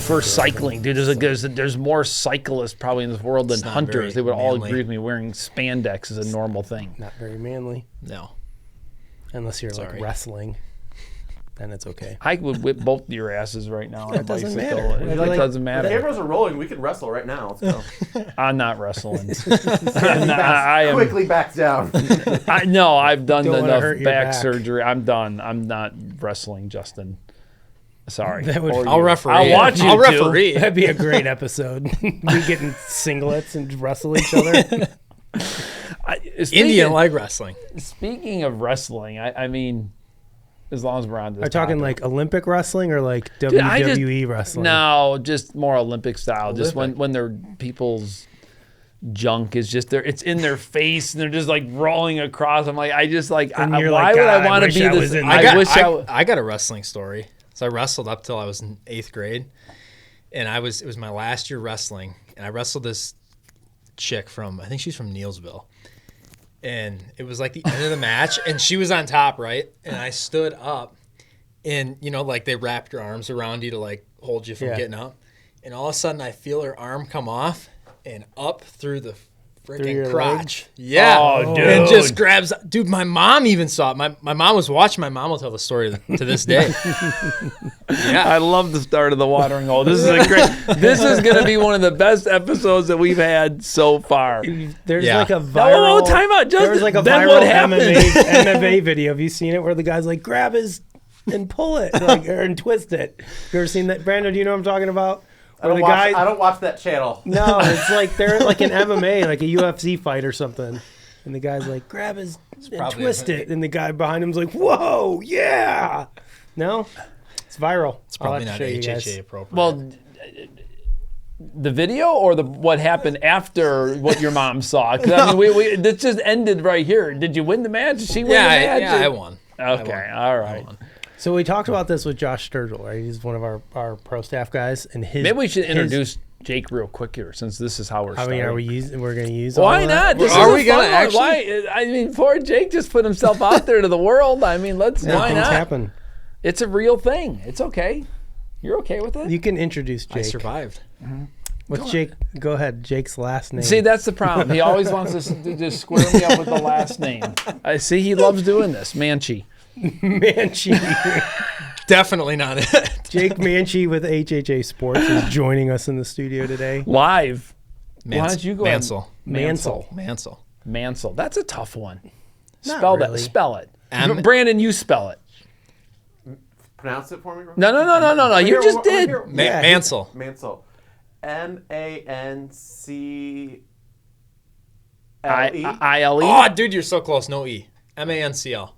for cycling, dude. There's more cyclists probably in this world than hunters. They would all agree with me. Wearing spandex is a normal thing. Not very manly. No. Unless you're like wrestling. Then it's okay. I would whip both your asses right now on a doesn't bicycle. matter. It doesn't matter. The cameras are rolling. We could wrestle right now. Let's go. I'm not wrestling. Quickly back down. No, I've done Don't wanna enough hurt your back back. surgery. I'm done. I'm not wrestling, Justin. Sorry. I'll referee. I'll watch you I'll two. referee. That'd be a great episode. We get in singlets and wrestle each other. Indian leg wrestling. Speaking of wrestling, I mean, as long as we're on this Are you talking topic. like Olympic wrestling or like Dude, WWE wrestling? No, just more Olympic style. Just when they're people's junk is just there, it's in their face and they're just like rolling across. I'm like, And you're why like, would God, I want to wish be I this? was in I got a wrestling story. So I wrestled up till I was in 8th grade, and it was my last year wrestling, and I wrestled this chick I think she's from Neilsville, and it was like the end of the match, and she was on top, right? And I stood up, and like they wrapped your arms around you to like hold you from getting up, and all of a sudden I feel her arm come off and up through the freaking crotch. Yeah. Oh, dude. And just grabs. Dude, my mom even saw it. My mom was watching. My mom will tell the story to this day. Yeah. I love the start of the watering hole. This is this is going to be one of the best episodes that we've had so far. There's like a viral. No, time out. Justin. There's like a then viral what happened? MMA video. Have you seen it where the guy's like, grab his and pull it and twist it? You ever seen that? Brandon, do you know what I'm talking about? I don't watch that channel. No, it's like they're like an MMA, like a UFC fight or something. And the guy's like, grab his and twist it. And the guy behind him's like, whoa, yeah. No? It's viral. It's probably not HHA appropriate. Well, the video or what happened after what your mom saw? Because I mean, this just ended right here. Did you win the match? Did she win the match? Yeah, I won. Okay, all right. So we talked about this with Josh Sturgill, right? He's one of our pro staff guys, and Maybe we should introduce Jake real quick here, since this is how we're starting. I mean, we're going to use. Why all not? That? Are we going to actually? Why? I mean, poor Jake just put himself out there to the world. I mean, why Things not? happen. It's a real thing. It's okay. You're okay with it? You can introduce Jake. I survived. What's Jake? Go ahead. Jake's last name. See, that's the problem. He always wants to just square me up with the last name. I see. He loves doing this. Mancl. Definitely not it. Jake Mancl with HHA Sports is joining us in the studio today. Live. Why don't you go ahead? Mancl. That's a tough one. Not Spell really. that. Spell it. M- Brandon, you spell it. Pronounce it for me. No. You just did. Mancl. Mancl. MANCLE. I-L-E? Oh, dude, you're so close. No E. MANCL.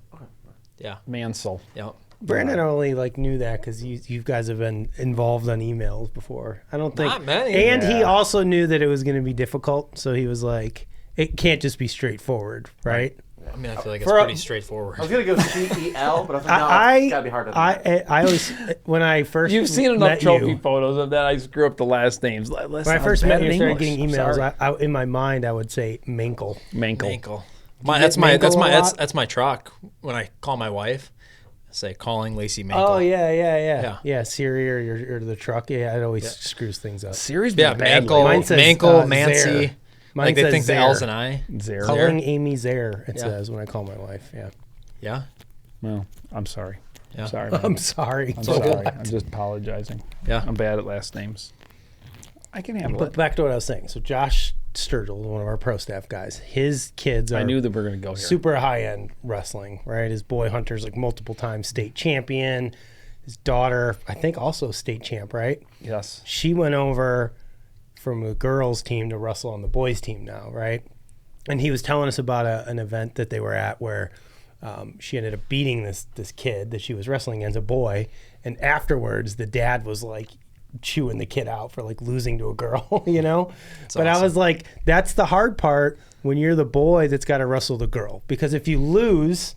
Yeah. Mancl. Yep. Brandon only knew that because you guys have been involved on emails before. I don't think Not many. And he also knew that it was going to be difficult, so he was like, "It can't just be straightforward, right?" I mean, I feel like it's pretty straightforward. I was gonna go CEL, but I was like, no, it's gotta be harder than that. I always when I first You've seen enough met trophy you, pose of that. I screw up the last names. when I first met you and started getting emails, I, in my mind I would say Mancl. Mancl. Mancl a lot? That's my truck. When I call my wife, I say calling Lacey Mancl. Oh yeah. Siri or the truck. Yeah, it always screws things up. Siri's Yeah, been Mancl, Mine says, Mancy. Zare. Mine Like they says think the Zare. L's and I. Zare. Calling Amy Zare. It says when I call my wife. Yeah. Yeah. Well, I'm sorry. Yeah. Sorry, man. I'm sorry. I'm sorry. I'm just apologizing. Yeah. I'm bad at last names. I can handle But it. back to what I was saying. So Josh Sturgill, one of our pro staff guys, his kids are I knew that we were going to go here. super high-end wrestling, right? His boy Hunter's like multiple-time state champion. His daughter, I think, also state champ, right? Yes. She went over from the girls' team to wrestle on the boys' team now, right? And he was telling us about an event that they were at where she ended up beating this kid that she was wrestling against, a boy, and afterwards the dad was like chewing the kid out for like losing to a girl, you know? But awesome. I was like, that's the hard part when you're the boy that's got to wrestle the girl, because if you lose,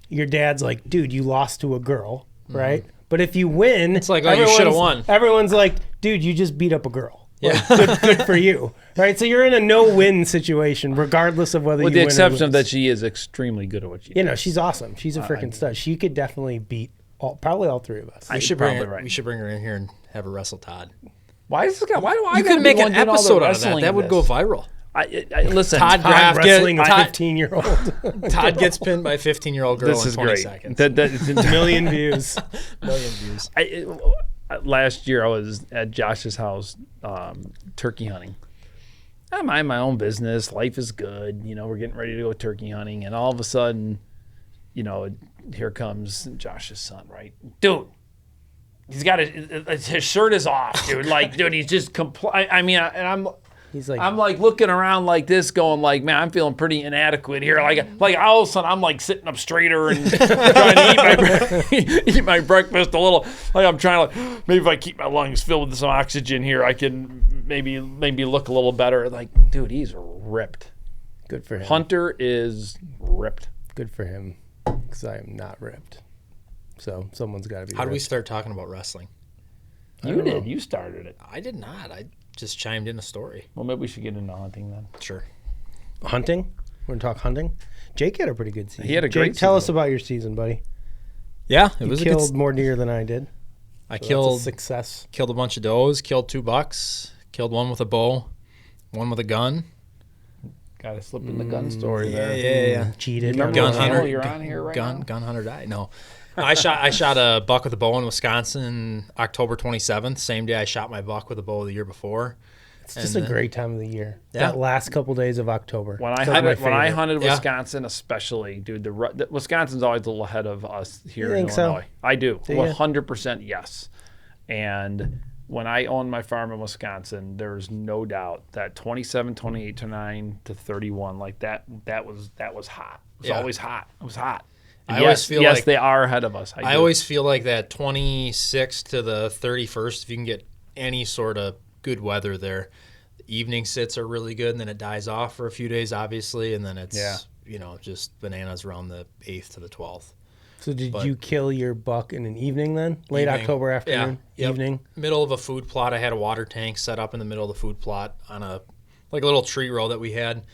your dad's like, dude, you lost to a girl, right? But if you win, it's like, oh, you should have won. Everyone's like, dude, you just beat up a girl. Yeah, good for you, right? So you're in a no-win situation, regardless of whether you win or lose. With the exception of that she is extremely good at what she does. You know, she's awesome. She's a freaking stud. She could definitely beat Probably all three of us. We should bring her in here and have her wrestle Todd. Why is this guy? Why do I? You could make an episode out of that. That would go viral. Listen, Todd wrestling a 15-year-old. Todd gets pinned by a 15-year-old girl in 20 seconds. That's a million views. Last year I was at Josh's house turkey hunting. I mind my own business. Life is good. We're getting ready to go turkey hunting, and all of a sudden, here comes Josh's son. Right, dude. He's got his shirt is off, dude. Like, dude, he's just I'm like looking around like this, going like, man, I'm feeling pretty inadequate here. Like all of a sudden, I'm like sitting up straighter and trying to eat my breakfast a little. Like I'm trying to, maybe if I keep my lungs filled with some oxygen here, I can maybe look a little better. Like, dude, he's ripped. Good for him. Hunter is ripped. Good for him, because I am not ripped. So someone's got to be. How do we start talking about wrestling? You did. You started it. I did not. I just chimed in a story. Well, maybe we should get into hunting then. Sure. Hunting? We're going to talk hunting? Jake had a pretty good season. He had a great Jake, tell us about your season, buddy. Yeah, it was killed more deer than I did. I killed success. Killed a bunch of does, killed 2 bucks, killed one with a bow, one with a gun. Got to slip in the gun story there. Yeah. Cheated. Gun hunter. You're on here right now? Gun hunter died. No. I shot a buck with a bow in Wisconsin October 27th, same day I shot my buck with a bow the year before. It's just a great time of the year. Yeah. That last couple days of October. When I hunted Wisconsin, especially, dude, Wisconsin's always a little ahead of us here in Illinois. So? I do. 100% yes. And when I owned my farm in Wisconsin, there's no doubt that 27, 28 to 9 to 31, like that was hot. It was always hot. It was hot. I always feel like they are ahead of us. I always feel like that 26 to the 31st, if you can get any sort of good weather there, the evening sits are really good, and then it dies off for a few days, obviously, and then it's just bananas around the 8th to the 12th. So did you kill your buck in an evening then? Late October afternoon? Yeah. Evening? Middle of a food plot. I had a water tank set up in the middle of the food plot on a little tree row that we had.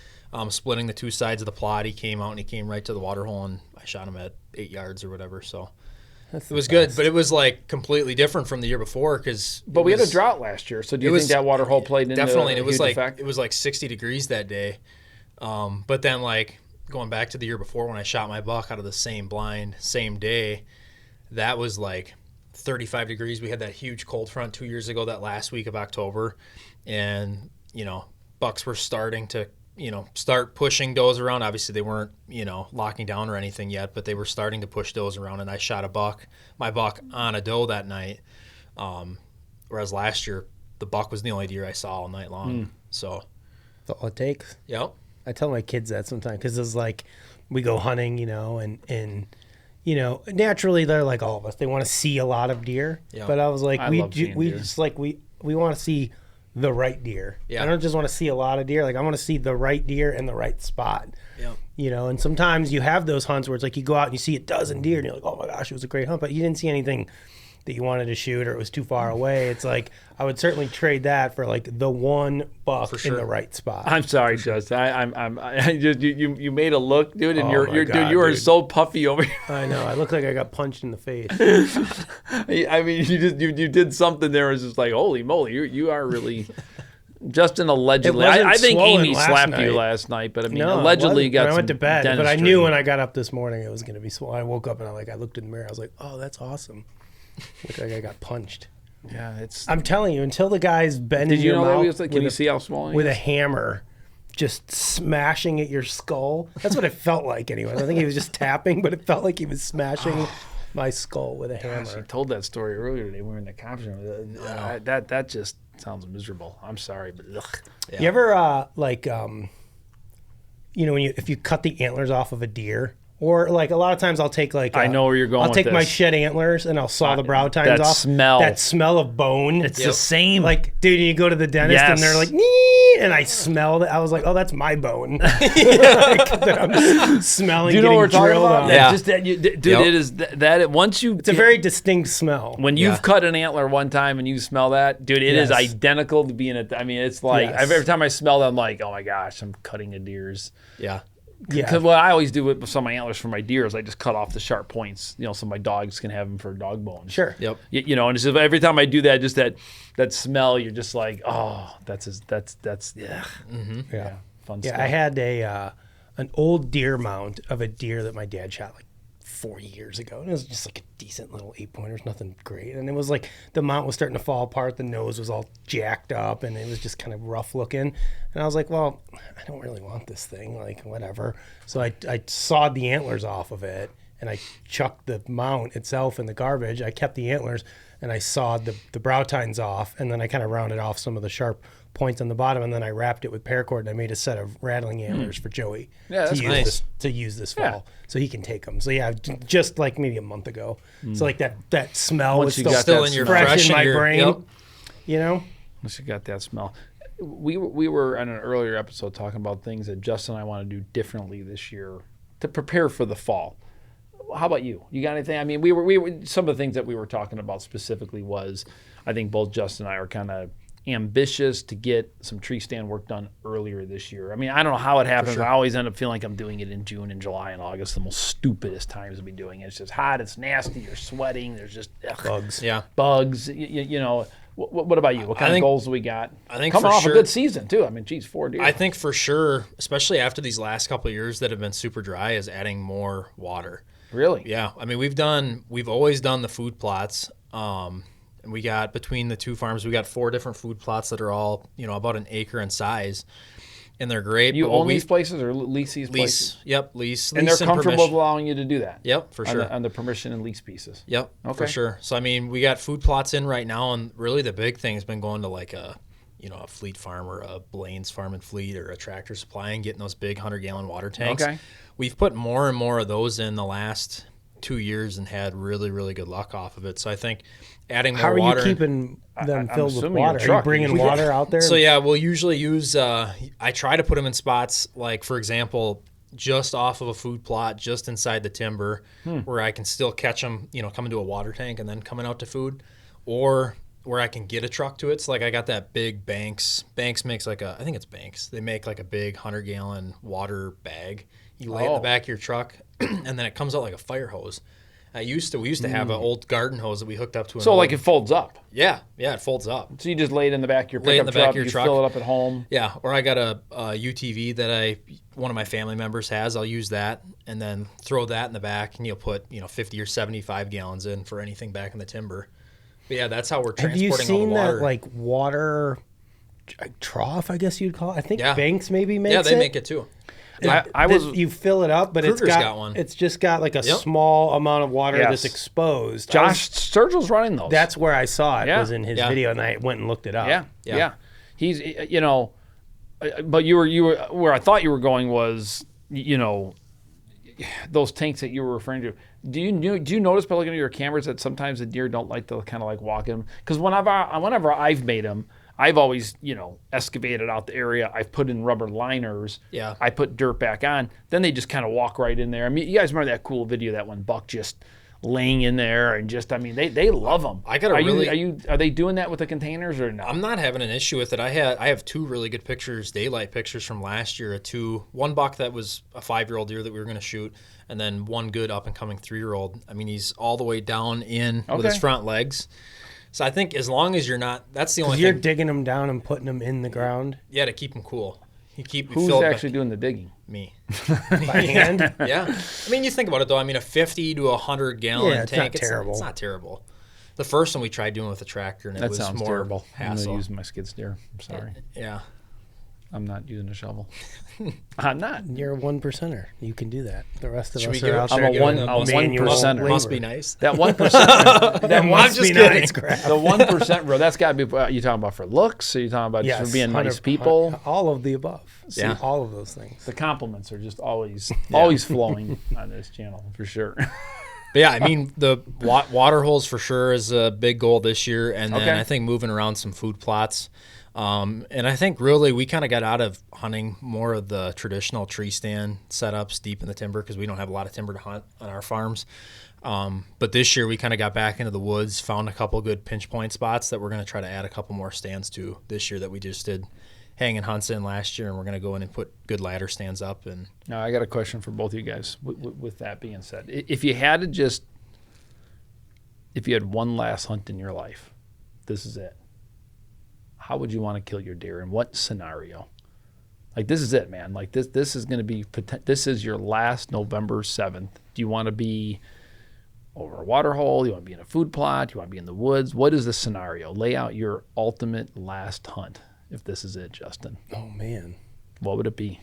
Splitting the 2 sides of the plot. He came out and he came right to the water hole, and I shot him at 8 yards or whatever. So it was good, but it was like completely different from the year before we had a drought last year. So do you think that water hole played into definitely? And it was like 60 degrees that day. But then like going back to the year before when I shot my buck out of the same blind, same day, that was like 35 degrees. We had that huge cold front 2 years ago, that last week of October, and bucks were starting to start pushing does around. Obviously, they weren't, locking down or anything yet, but they were starting to push does around, and I shot my buck on a doe that night. Whereas last year, the buck was the only deer I saw all night long. So that's all it takes. Yep. I tell my kids that sometimes because it's like we go hunting, and naturally they're like all of us. They want to see a lot of deer. Yep. But I was like, we want to see the right deer. Yeah. I don't just want to see a lot of deer. Like I want to see the right deer in the right spot. Yeah. And sometimes you have those hunts where it's like you go out and you see a dozen deer and you're like, oh my gosh, it was a great hunt, but you didn't see anything that you wanted to shoot or it was too far away. It's like I would certainly trade that for like the one buck in the right spot. I'm sorry, Justin. You made a look, dude, and you are so puffy over here. I know. I look like I got punched in the face. I mean, you did something there. It's just like, holy moly, you are really. Justin allegedly. I think Amy slapped you last night, but I mean, allegedly you got. I went to bed, but I knew when I got up this morning it was going to be swollen. I woke up and I looked in the mirror. I was like, oh, that's awesome. Looked like I got punched. Yeah, I'm telling you, until the guy's bending your mouth. Can you see how small he is? With a hammer, just smashing at your skull. That's what it felt like, anyway. I think he was just tapping, but it felt like he was smashing my skull with a hammer. Gosh, you told that story earlier today. We were in the conference room. That just sounds miserable. I'm sorry, but ugh. Yeah. You ever if you cut the antlers off of a deer? Or like a lot of times I'll take I know where you're going. I'll take my shed antlers and I'll saw the brow tines off. That smell of bone. It's the same. Like, dude, you go to the dentist and they're like, nee, and I smelled it. I was like, oh, that's my bone. I'm smelling. Do you know what we're talking about? Yeah. Just that, dude. It is that once you. It's a very distinct smell. When you've cut an antler one time and you smell that, dude, it is identical to being I mean, it's like every time I smell that, I'm like, oh my gosh, I'm cutting a deer's. Yeah. Because what I always do with some of my antlers for my deer is I just cut off the sharp points, so my dogs can have them for dog bones. Sure. Yep. And it's just, every time I do that, just that smell, you're just like, oh, that's yeah. Mm-hmm. Yeah. Fun stuff. I had an old deer mount of a deer that my dad shot like 40 years ago, and it was just like a decent little 8-pointer, nothing great. And it was like the mount was starting to fall apart, the nose was all jacked up, and it was just kind of rough looking. And I was like, well, I don't really want this thing, like whatever. So I sawed the antlers off of it, and I chucked the mount itself in the garbage. I kept the antlers, and I sawed the brow tines off, and then I kind of rounded off some of the sharp points on the bottom, and then I wrapped it with paracord, and I made a set of rattling antlers for Joey to use this fall, so he can take them. So yeah, just like maybe a month ago. So like that smell was still in your fresh in my brain. Yep. Once you got that smell. We were on an earlier episode talking about things that Justin and I want to do differently this year to prepare for the fall. How about you? You got anything? I mean, we were some of the things that we were talking about specifically was, I think both Justin and I are kind of ambitious to get some tree stand work done earlier this year. I mean, I don't know how it happens. Sure. I always end up feeling like I'm doing it in June and July and August, the most stupidest times to be doing it. It's just hot, it's nasty, you're sweating, there's just bugs. Yeah. Bugs. What about you? What kind of goals do we got? I think coming for off sure, a good season too. I mean, geez, 4 deer. I think for sure, especially after these last couple of years that have been super dry, is adding more water. Really? Yeah. I mean, we've always done the food plots. And we got, between the two farms, we got 4 different food plots that are all, about an acre in size. And they're great. You own these places or lease these places? Yep, lease. And they're comfortable allowing you to do that? Yep, for sure. On the permission and lease pieces? Yep, for sure. So, I mean, we got food plots in right now, and really the big thing has been going to like a Fleet farm or a Blaine's Farm and Fleet or a Tractor Supply and getting those big 100-gallon water tanks. Okay. We've put more and more of those in the last 2 years and had really, really good luck off of it. So I think adding more water. How are you keeping them filled with water? Are you bringing water out there? So yeah, we'll usually use, I try to put them in spots like, for example, just off of a food plot, just inside the timber where I can still catch them, coming to a water tank and then coming out to food, or where I can get a truck to it. So like I got that big Banks. Banks makes I think it's Banks. They make like a big 100-gallon water bag. You lay it in the back of your truck, and then it comes out like a fire hose. We used to have an old garden hose that we hooked up to. Like it folds up. Yeah, it folds up. So you just lay it in the back of your pickup truck. You fill it up at home. Yeah, or I got a UTV that one of my family members has. I'll use that and then throw that in the back, and you'll put 50 or 75 gallons in for anything back in the timber. But yeah, that's how we're transporting all the water. Have you seen that like water trough? I guess you'd call it. I think Banks maybe makes it. Yeah, they make it too. You fill it up, but Kruger's it's got one. It's just got like a small amount of water that's exposed. Josh Sturgill's running those. That's where I saw it. Was in his video, and I went and looked it up. Yeah. He's but you were where I thought you were going was those tanks that you were referring to. Do you notice by looking at your cameras that sometimes the deer don't like to kind of like walk in them? Because whenever I've made them, I've always, excavated out the area. I've put in rubber liners. Yeah. I put dirt back on. Then they just kind of walk right in there. I mean, you guys remember that cool video, that one buck just laying in there and they love them. Are they doing that with the containers or not? I'm not having an issue with it. I have 2 really good pictures, daylight pictures from last year. One buck that was a 5-year-old deer that we were going to shoot, and then one good up and coming 3-year-old. I mean, he's all the way down in with his front legs. So I think as long as you're not, that's the only thing. You're digging them down and putting them in the ground? Yeah, to keep them cool. Who's actually doing the digging? Me. By hand? Yeah. I mean, you think about it, though. I mean, a 50 to 100-gallon tank, it's terrible. It's not terrible. The first one we tried doing with a tractor, and it was more terrible. hassle. I'm going to use my skid steer. I'm sorry. Yeah. I'm not using a shovel. I'm not. You're a 1%er. You can do that. The rest of Should us are out there. I'm a 1%er. Must be nice. That 1%. That must be nice. The 1%, bro. That's got to be. You talking about for looks? Or you talking about just for being nice people? All of the above. See, all of those things. The compliments are just always flowing on this channel for sure. But yeah, I mean, the water holes for sure is a big goal this year, and then I think moving around some food plots. And I think really we kind of got out of hunting more of the traditional tree stand setups deep in the timber because we don't have a lot of timber to hunt on our farms. But this year we kind of got back into the woods, found a couple good pinch point spots that we're going to try to add a couple more stands to this year that we just did hanging hunts in last year, and we're going to go in and put good ladder stands up. And now I got a question for both of you guys. With that being said, if you had one last hunt in your life, this is it. How would you want to kill your deer? In what scenario? Like, this is it, man. Like, this is going to be, this is your last November 7th. Do you want to be over a water hole? Do you want to be in a food plot? Do you want to be in the woods? What is the scenario? Lay out your ultimate last hunt if this is it, Justin. Oh, man. What would it be?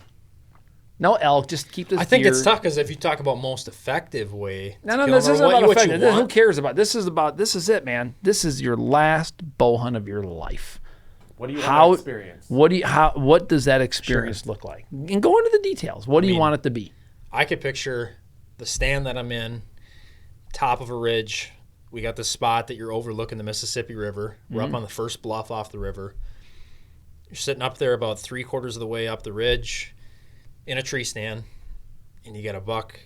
No elk, just keep this I think deer. it's tough because if you talk about most effective way. No, this isn't about effective. Who cares about this? This is it, man. This is your last bow hunt of your life. What do you want to experience? What does that experience look like? And go into the details. What do you want it to be? I could picture the stand that I'm in, top of a ridge. We got the spot that you're overlooking the Mississippi River. We're up on the first bluff off the river. You're sitting up there about 3/4 of the way up the ridge in a tree stand, and you got a buck,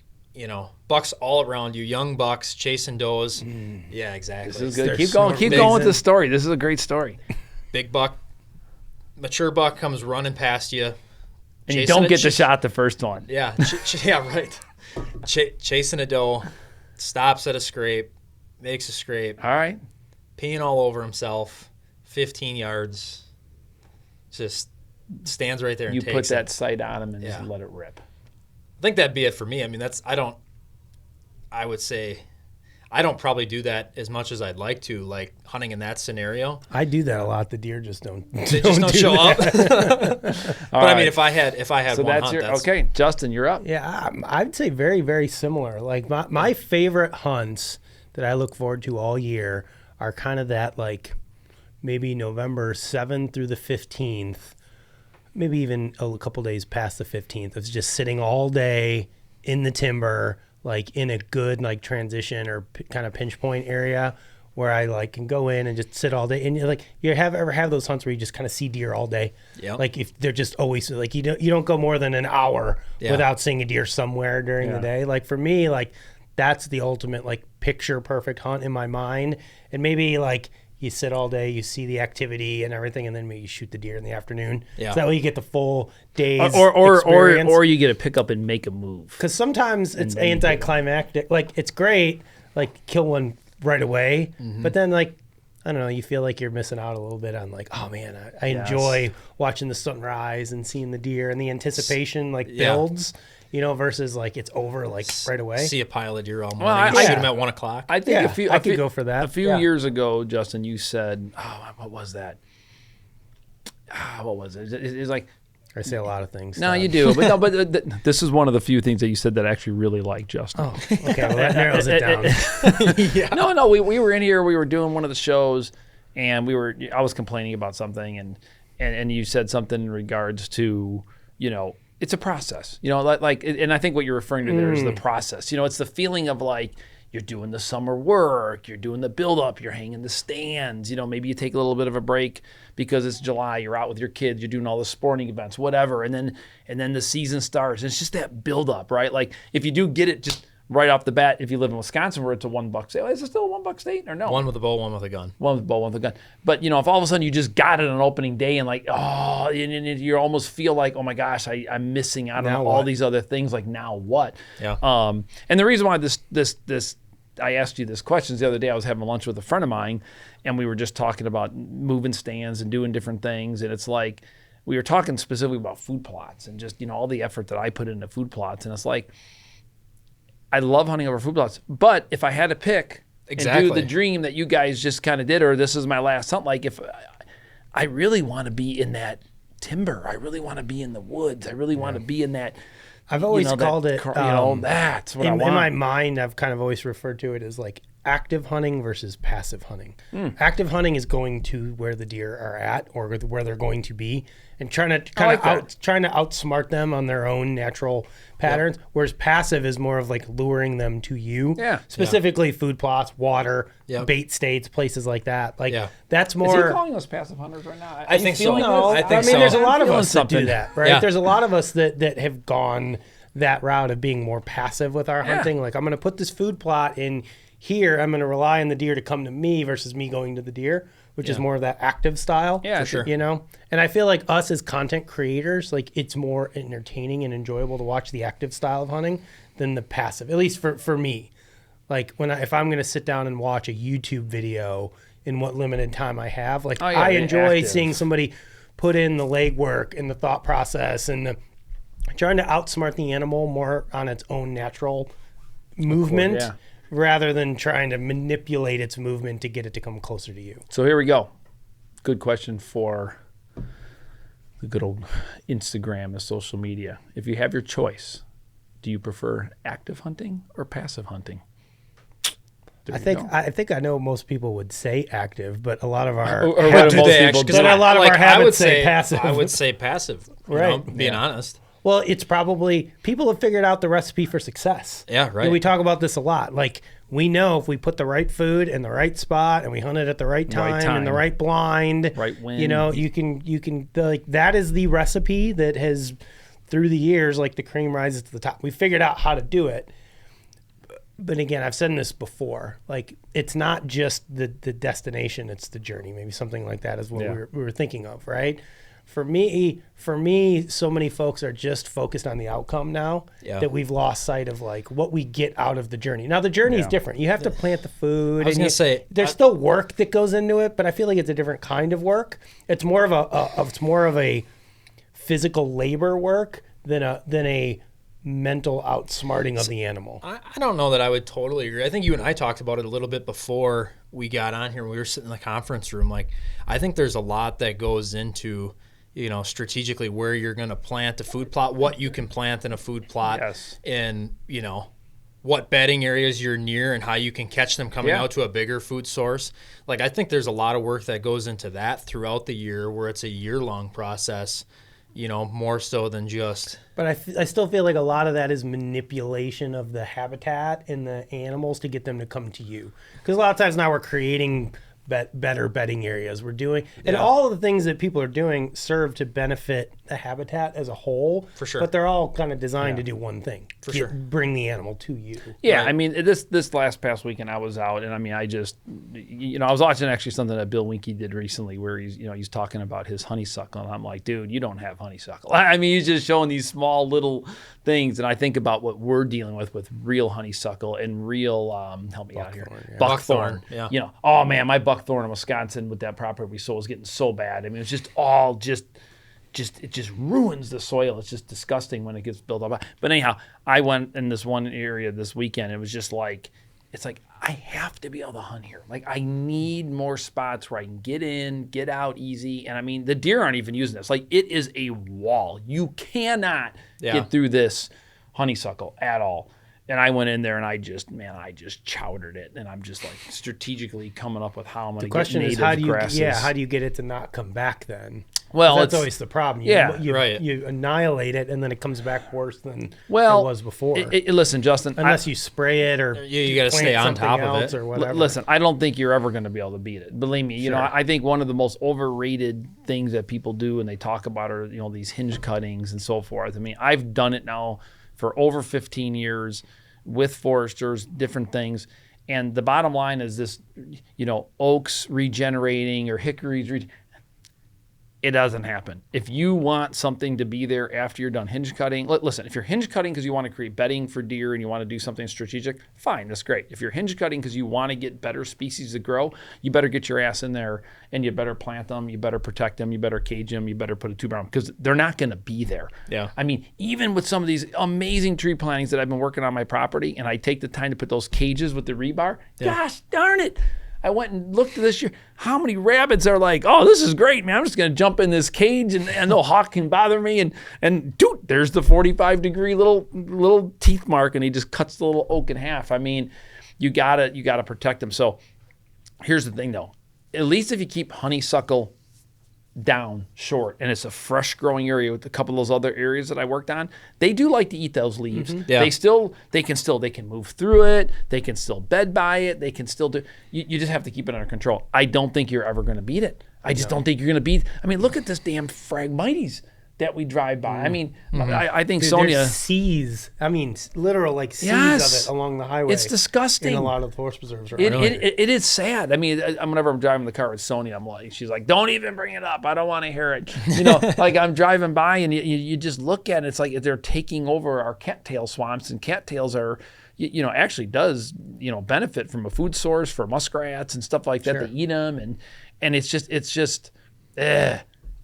bucks all around you, young bucks chasing does. Yeah, exactly. This is good. Keep going with the story. This is a great story. Big buck, mature buck comes running past you. And you don't get the shot the first one. Yeah, yeah, right. Chasing a doe, stops at a scrape, makes a scrape. All right. Peeing all over himself, 15 yards, just stands right there and takes it. You put that sight on him and just let it rip. I think that'd be it for me. I mean, I don't probably do that as much as I'd like to, like hunting in that scenario. I do that a lot. The deer just don't. They just don't show up. But I mean, if I had so one hunt, okay. Justin, you're up. Yeah, I'd say very, very similar. Like my favorite hunts that I look forward to all year are kind of that, like maybe November 7th through the 15th, maybe even a couple days past the 15th. It's just sitting all day in the timber, like in a good like transition or kind of pinch point area where I like can go in and just sit all day. And like, ever have those hunts where you just kind of see deer all day? Yeah. Like if they're just always like, you don't go more than an hour without seeing a deer somewhere during the day. Like for me, like that's the ultimate like picture perfect hunt in my mind. And maybe like you sit all day, you see the activity and everything, and then maybe you shoot the deer in the afternoon. Yeah. So that way you get the full day's experience. Or you get to pick up and make a move. Because sometimes it's anticlimactic. Like it's great, like kill one right away, but then like I don't know, you feel like you're missing out a little bit on like, oh man, I enjoy watching the sunrise and seeing the deer and the anticipation like builds. Versus like it's over like right away. See a pile of deer all morning. Shoot them at 1 o'clock. I think I could go for that. A few years ago, Justin, you said, what was that? What was it? It's like I say a lot of things. No, you do, but this is one of the few things that you said that I actually really like, Justin. Oh, okay. Well, that narrows it down. No. We were in here. We were doing one of the shows, and I was complaining about something, and you said something in regards to it's a process, like, and I think what you're referring to there is the process. It's the feeling of like you're doing the summer work, you're doing the build up, you're hanging the stands, maybe you take a little bit of a break because it's July, you're out with your kids, you're doing all the sporting events, whatever. And then the season starts. And it's just that build up, right? Like if you do get it just right off the bat, if you live in Wisconsin where it's a $1 state, is it still a $1 state or no? One with a bow, one with a gun. One with a bow, one with a gun. But if all of a sudden you just got it on opening day and like, and you almost feel like, oh my gosh, I'm missing out on all these other things. Like now what? Yeah. And the reason why this I asked you this question the other day, I was having lunch with a friend of mine and we were just talking about moving stands and doing different things. And it's like, we were talking specifically about food plots and just, all the effort that I put into food plots. And it's like, I love hunting over food plots, but if I had to pick and do the dream that you guys just kind of did, or this is my last hunt, like if I really want to be in that timber, I really want to be in the woods, I really want to be in that. I've always called it, that's what I want. In my mind, I've kind of always referred to it as like active hunting versus passive hunting. Active hunting is going to where the deer are at or where they're going to be and trying to outsmart them on their own natural patterns. Whereas passive is more of like luring them to you. Yeah. Specifically food plots, water, bait states, places like that. Like that's more. Is he calling us passive hunters right now? I think so. No, I mean, there's a lot of us that do that, right? Yeah. There's a lot of us that have gone that route of being more passive with our hunting. Like I'm going to put this food plot in here. I'm going to rely on the deer to come to me versus me going to the deer. which is more of that active style. Yeah, for sure. You know, and I feel like us as content creators, like it's more entertaining and enjoyable to watch the active style of hunting than the passive, at least for me. Like if I'm going to sit down and watch a YouTube video in what limited time I have, like I enjoy seeing somebody put in the legwork and the thought process and trying to outsmart the animal more on its own natural movement rather than trying to manipulate its movement to get it to come closer to you. So here we go. Good question for the good old Instagram and social media. If you have your choice, do you prefer active hunting or passive hunting? I think I know most people would say active, but a lot of our habits would say passive. I would say passive, right? Being honest. Well, it's probably people have figured out the recipe for success. Yeah, right. And we talk about this a lot. Like we know if we put the right food in the right spot and we hunt it at the right time and the right blind, right wind. You know, you can like that is the recipe that has through the years, like the cream rises to the top. We figured out how to do it. But again, I've said this before, like it's not just the destination, it's the journey. Maybe something like that is what we were thinking of, right? For me, so many folks are just focused on the outcome now that we've lost sight of like what we get out of the journey. Now the journey is different. You have to plant the food. I was going to say there's still work that goes into it, but I feel like it's a different kind of work. It's more of a physical labor work than a mental outsmarting of the animal. I don't know that I would totally agree. I think you and I talked about it a little bit before we got on here. We were sitting in the conference room. Like, I think there's a lot that goes into, you know, strategically where you're going to plant a food plot, what you can plant in a food plot, and, you know, what bedding areas you're near and how you can catch them coming out to a bigger food source. Like, I think there's a lot of work that goes into that throughout the year where it's a year-long process, you know, more so than just... But I still feel like a lot of that is manipulation of the habitat and the animals to get them to come to you. Because a lot of times now we're creating better bedding areas. We're doing... And all of the things that people are doing serve to benefit the habitat as a whole. For sure. But they're all kind of designed to do one thing. For sure. Bring the animal to you. Yeah, right? I mean, this past weekend I was out, and I mean, I just... You know, I was watching actually something that Bill Winke did recently where he's talking about his honeysuckle, and I'm like, dude, you don't have honeysuckle. I mean, he's just showing these small little things, and I think about what we're dealing with real honeysuckle and real, help me out here, buckthorn. Yeah. You know, oh man, my buckthorn in Wisconsin with that property we sold was getting so bad. I mean, it's just all it just ruins the soil. It's just disgusting when it gets built up. But anyhow, I went in this one area this weekend. It was just like, it's like, I have to be able to hunt here. Like, I need more spots where I can get in, get out easy. And I mean, the deer aren't even using this. Like, it is a wall. You cannot get through this honeysuckle at all. And I went in there and I just chowdered it. And I'm just like strategically coming up with how I'm going to get native grasses. How do you get it to not come back then? Well, that's always the problem. You annihilate it, and then it comes back worse than it was before. Listen, Justin, unless you spray it or you got to stay on top of it or whatever. Listen, I don't think you're ever going to be able to beat it. Believe me, you know, I think one of the most overrated things that people do and they talk about are, you know, these hinge cuttings and so forth. I mean, I've done it now for over 15 years with foresters, different things. And the bottom line is this, you know, oaks regenerating or hickories it doesn't happen. If you want something to be there after you're done hinge cutting, listen, if you're hinge cutting because you want to create bedding for deer and you want to do something strategic, fine, that's great. If you're hinge cutting because you want to get better species to grow, you better get your ass in there and you better plant them, you better protect them, you better cage them, you better put a tuber on them because they're not going to be there. Yeah. I mean, even with some of these amazing tree plantings that I've been working on my property and I take the time to put those cages with the rebar, gosh darn it. I went and looked at this year. How many rabbits are like, oh, this is great, man. I'm just going to jump in this cage and no hawk can bother me. And dude, there's the 45-degree little teeth mark, and he just cuts the little oak in half. I mean, you gotta protect them. So here's the thing, though. At least if you keep honeysuckle down short and it's a fresh growing area with a couple of those other areas that I worked on, they do like to eat those leaves. Mm-hmm. Yeah. They can move through it, they can still bed by it, they can still do you just have to keep it under control. I don't think you're ever going to beat it. I just don't think you're going to beat. I mean, look at this damn Phragmites. that we drive by. I mean, I think Dude, Sonia seas. I mean, literal like seas of it along the highway. It's disgusting. In a lot of the horse preserves. Right? It is sad. I mean, whenever I'm driving the car with Sonia, she's like, "Don't even bring it up. I don't want to hear it." You know, like I'm driving by and you just look at it. It's like they're taking over our cattail swamps, and cattails are, actually does benefit from a food source for muskrats and stuff like that. Sure. They eat them, and it's just.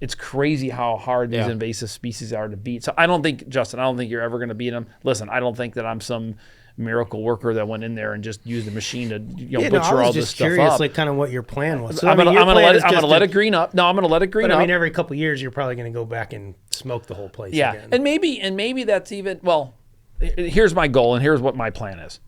It's crazy how hard these invasive species are to beat. So I don't think, Justin, you're ever going to beat them. Listen, I don't think that I'm some miracle worker that went in there and just used a machine to butcher all this stuff up. I was just curious, like kind of what your plan was. So, I'm going to let it green up. No, I'm going to let it green up. I mean, every couple of years, you're probably going to go back and smoke the whole place again. And maybe that's even, well, here's my goal and here's what my plan is.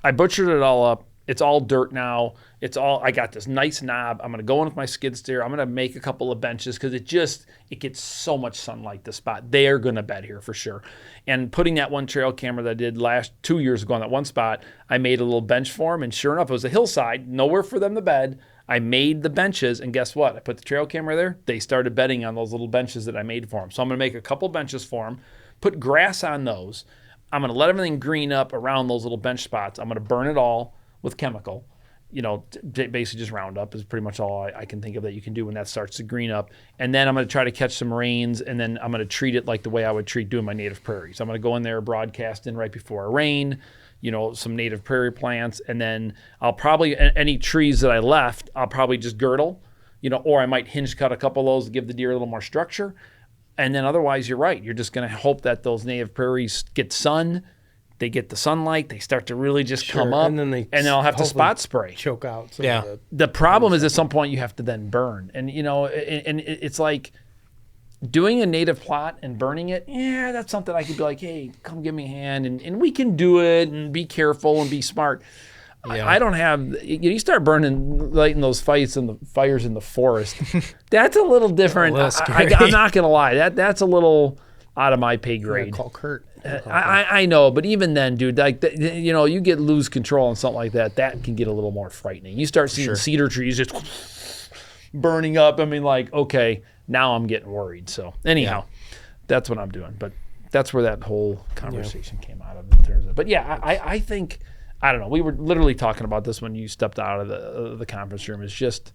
I butchered it all up. It's all dirt now. I got this nice knob. I'm going to go in with my skid steer. I'm going to make a couple of benches because it gets so much sunlight, this spot. They are going to bed here for sure. And putting that one trail camera that I did 2 years ago on that one spot, I made a little bench for them. And sure enough, it was a hillside, nowhere for them to bed. I made the benches, and guess what? I put the trail camera there. They started bedding on those little benches that I made for them. So I'm going to make a couple benches for them, put grass on those. I'm going to let everything green up around those little bench spots. I'm going to burn it all with chemical, basically just Roundup is pretty much all I can think of that you can do when that starts to green up. And then I'm going to try to catch some rains, and then I'm going to treat it like the way I would treat doing my native prairie. So I'm going to go in there, broadcast in right before a rain, some native prairie plants, and then I'll probably, any trees that I left, I'll probably just girdle, or I might hinge cut a couple of those to give the deer a little more structure. And then otherwise, you're right. You're just going to hope that those native prairies get sun. They get the sunlight. They start to really just come up, and then I'll have to spot spray. Choke out. The problem is at some point you have to then burn, and and it's like doing a native plot and burning it. Yeah, that's something I could be like, hey, come give me a hand, and we can do it, and be careful and be smart. Yeah. I don't have. You start lighting those fires in the forest. That's a little different. I'm not gonna lie. That's a little out of my pay grade. Call Kurt. I know, but even then, dude, like you lose control on something like that. That can get a little more frightening. You start seeing cedar trees just burning up. I mean, like, okay, now I'm getting worried. So anyhow, that's what I'm doing. But that's where that whole conversation came out of in terms of. But yeah, I think I don't know. We were literally talking about this when you stepped out of the conference room. It's just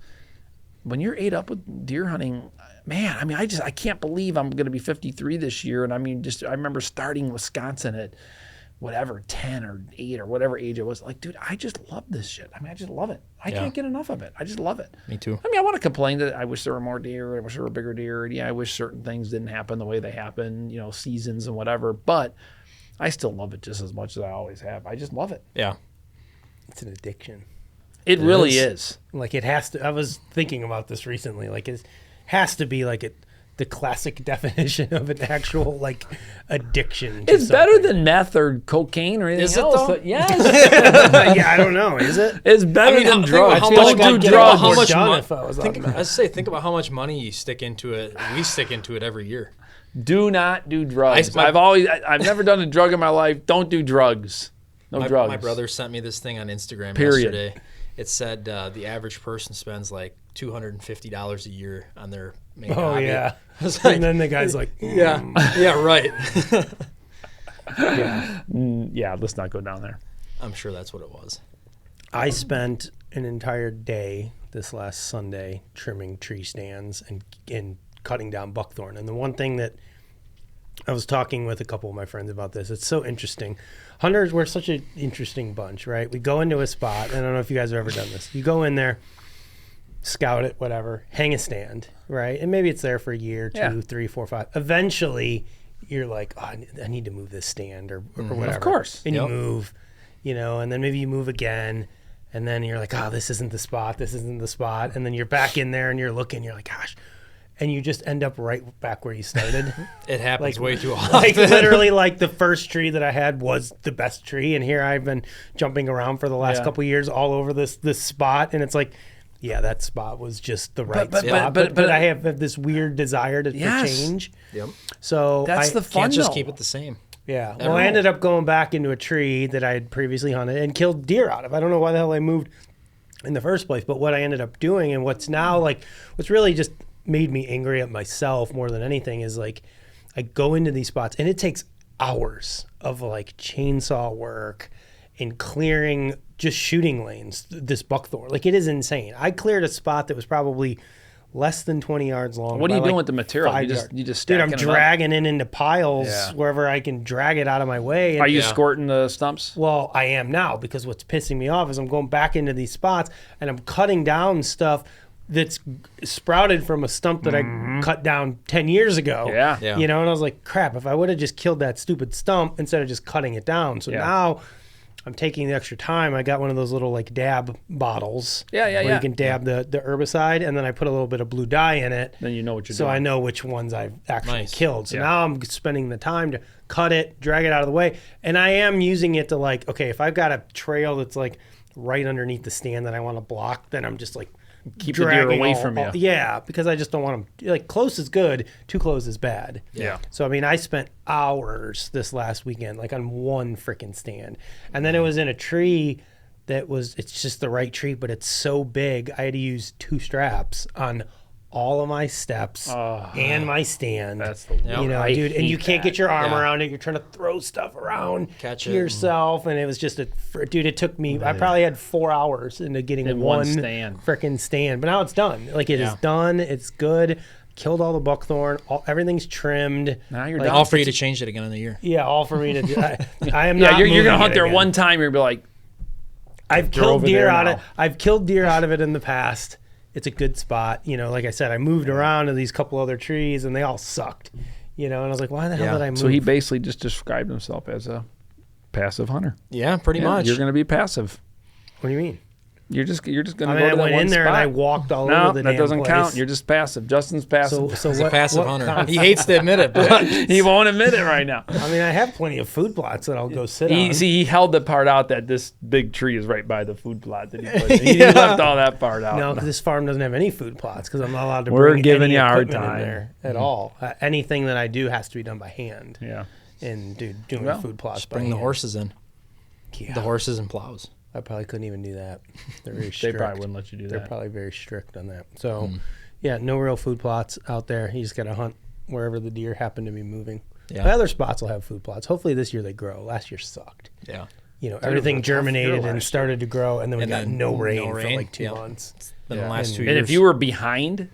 when you're ate up with deer hunting. Man, I mean, I can't believe I'm going to be 53 this year. And I mean, I remember starting Wisconsin at whatever, 10 or 8 or whatever age it was. Like, dude, I just love this shit. I mean, I just love it. I can't get enough of it. I just love it. Me too. I mean, I want to complain that I wish there were more deer. I wish there were bigger deer. And I wish certain things didn't happen the way they happen, seasons and whatever. But I still love it just as much as I always have. I just love it. Yeah. It's an addiction. It really is. Like, it has to. I was thinking about this recently. Like, it has to be like the classic definition of an actual like addiction. It's better than meth or cocaine or anything else. Is it though? Yes. Yeah, I don't know. Is it? It's better than drugs. Don't do drugs. How much think about how much money you stick into it. We stick into it every year. Do not do drugs. I've never done a drug in my life. Don't do drugs. No drugs. My brother sent me this thing on Instagram yesterday. It said the average person spends like $250 a year on their main hobby. Yeah. Like, and then the guy's like, yeah, right. Yeah, let's not go down there. I'm sure that's what it was. I spent an entire day this last Sunday trimming tree stands and cutting down buckthorn. And the one thing that I was talking with a couple of my friends about this, it's so interesting. Hunters, we're such an interesting bunch, right? We go into a spot, and I don't know if you guys have ever done this. You go in there, scout it, whatever, hang a stand, right? And maybe it's there for a year, 2, 3, 4, 5. Eventually, you're like, oh, I need to move this stand or whatever. Of course. And you move, and then maybe you move again, and then you're like, oh, this isn't the spot. And then you're back in there, and you're looking, you're like, gosh. And you just end up right back where you started. It happens way too often. Like literally, like the first tree that I had was the best tree, and here I've been jumping around for the last couple of years all over this spot, and it's like, yeah, that spot was just the right spot. But I have this weird desire to change. Yep. So that's the fun. Can't just keep it the same. Yeah. Well, I ended up going back into a tree that I had previously hunted and killed deer out of. I don't know why the hell I moved in the first place, but what I ended up doing, and what's now like, what's really just made me angry at myself more than anything is like, I go into these spots, and it takes hours of like chainsaw work and clearing, just shooting lanes, this buckthorn. Like, it is insane. I cleared a spot that was probably less than 20 yards long. What are you doing with the material? You just Dude, I'm stacking dragging it into piles wherever I can drag it out of my way. And, are you squirting the stumps? Well, I am now, because what's pissing me off is I'm going back into these spots and I'm cutting down stuff that's sprouted from a stump that I cut down 10 years ago. Yeah. You know, and I was like, crap, if I would have just killed that stupid stump instead of just cutting it down. So now I'm taking the extra time. I got one of those little like dab bottles. Where you can dab the herbicide, and then I put a little bit of blue dye in it. Then you know what you're doing. So I know which ones I've actually killed. So now I'm spending the time to cut it, drag it out of the way. And I am using it to like, okay, if I've got a trail that's like right underneath the stand that I want to block, then I'm just like, keep the deer away from you. Yeah, because I just don't want them. Like, close is good, too close is bad. Yeah. So I mean, I spent hours this last weekend, like on one freaking stand, and then it was in a tree that was. It's just the right tree, but it's so big. I had to use 2 straps on all of my steps and my stand. That's the you know, dude, and you can't get your arm around it. You're trying to throw stuff around to yourself, and it was just dude. It took me. I probably had 4 hours into getting one freaking stand, but now it's done. Like, it is done. It's good. Killed all the buckthorn. Everything's trimmed. Now you're done. All for you to change it again in a year. Yeah, all for me to do. I am not. You're gonna hunt there one time. You're gonna be like, I've killed deer out of. I've killed deer out of it in the past. It's a good spot. You know, like I said, I moved around to these couple other trees, and they all sucked. You know, and I was like, why the hell did I move? So he basically just described himself as a passive hunter. Yeah, pretty much. You're going to be passive. What do you mean? You're just going to go to that one I went in there spot. and I walked all over the damn place. No, that doesn't count. You're just passive. Justin's passive. So he's a passive hunter. He hates to admit it, but he won't admit it right now. I mean, I have plenty of food plots that I'll go sit on. See, he held the part out that this big tree is right by the food plot that he put in. He left all that part out. No, because this farm doesn't have any food plots because I'm not allowed to We're bring giving any you a hard equipment time in there at all. Anything that I do has to be done by hand. Yeah. And doing food plots by bring hand. the horses in. Yeah. The horses and plows. I probably couldn't even do that. They're very strict. They probably wouldn't let you do that. They're probably very strict on that. So, yeah, no real food plots out there. You just got to hunt wherever the deer happen to be moving. Yeah. The other spots will have food plots. Hopefully this year they grow. Last year sucked. Yeah. You know, everything germinated and started to grow, and then we got no rain for like 2 months. It's been the last 2 years. And if you were behind,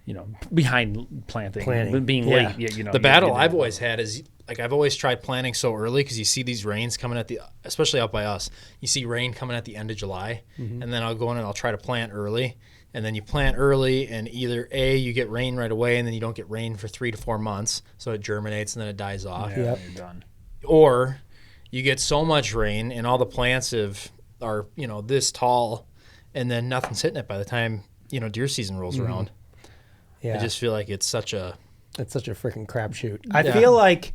you know, behind planting. Being late, you know. The battle I've always had is, like, I've always tried planting so early because you see these rains coming at especially out by us, you see rain coming at the end of July, and then I'll go in and I'll try to plant early, and then you plant early, and either A, you get rain right away, and then you don't get rain for 3 to 4 months, so it germinates and then it dies off. Yeah, you're done. Or you get so much rain and all the plants are, you know, this tall, and then nothing's hitting it by the time, you know, deer season rolls around. Yeah. I just feel like it's such a freaking crapshoot. I feel like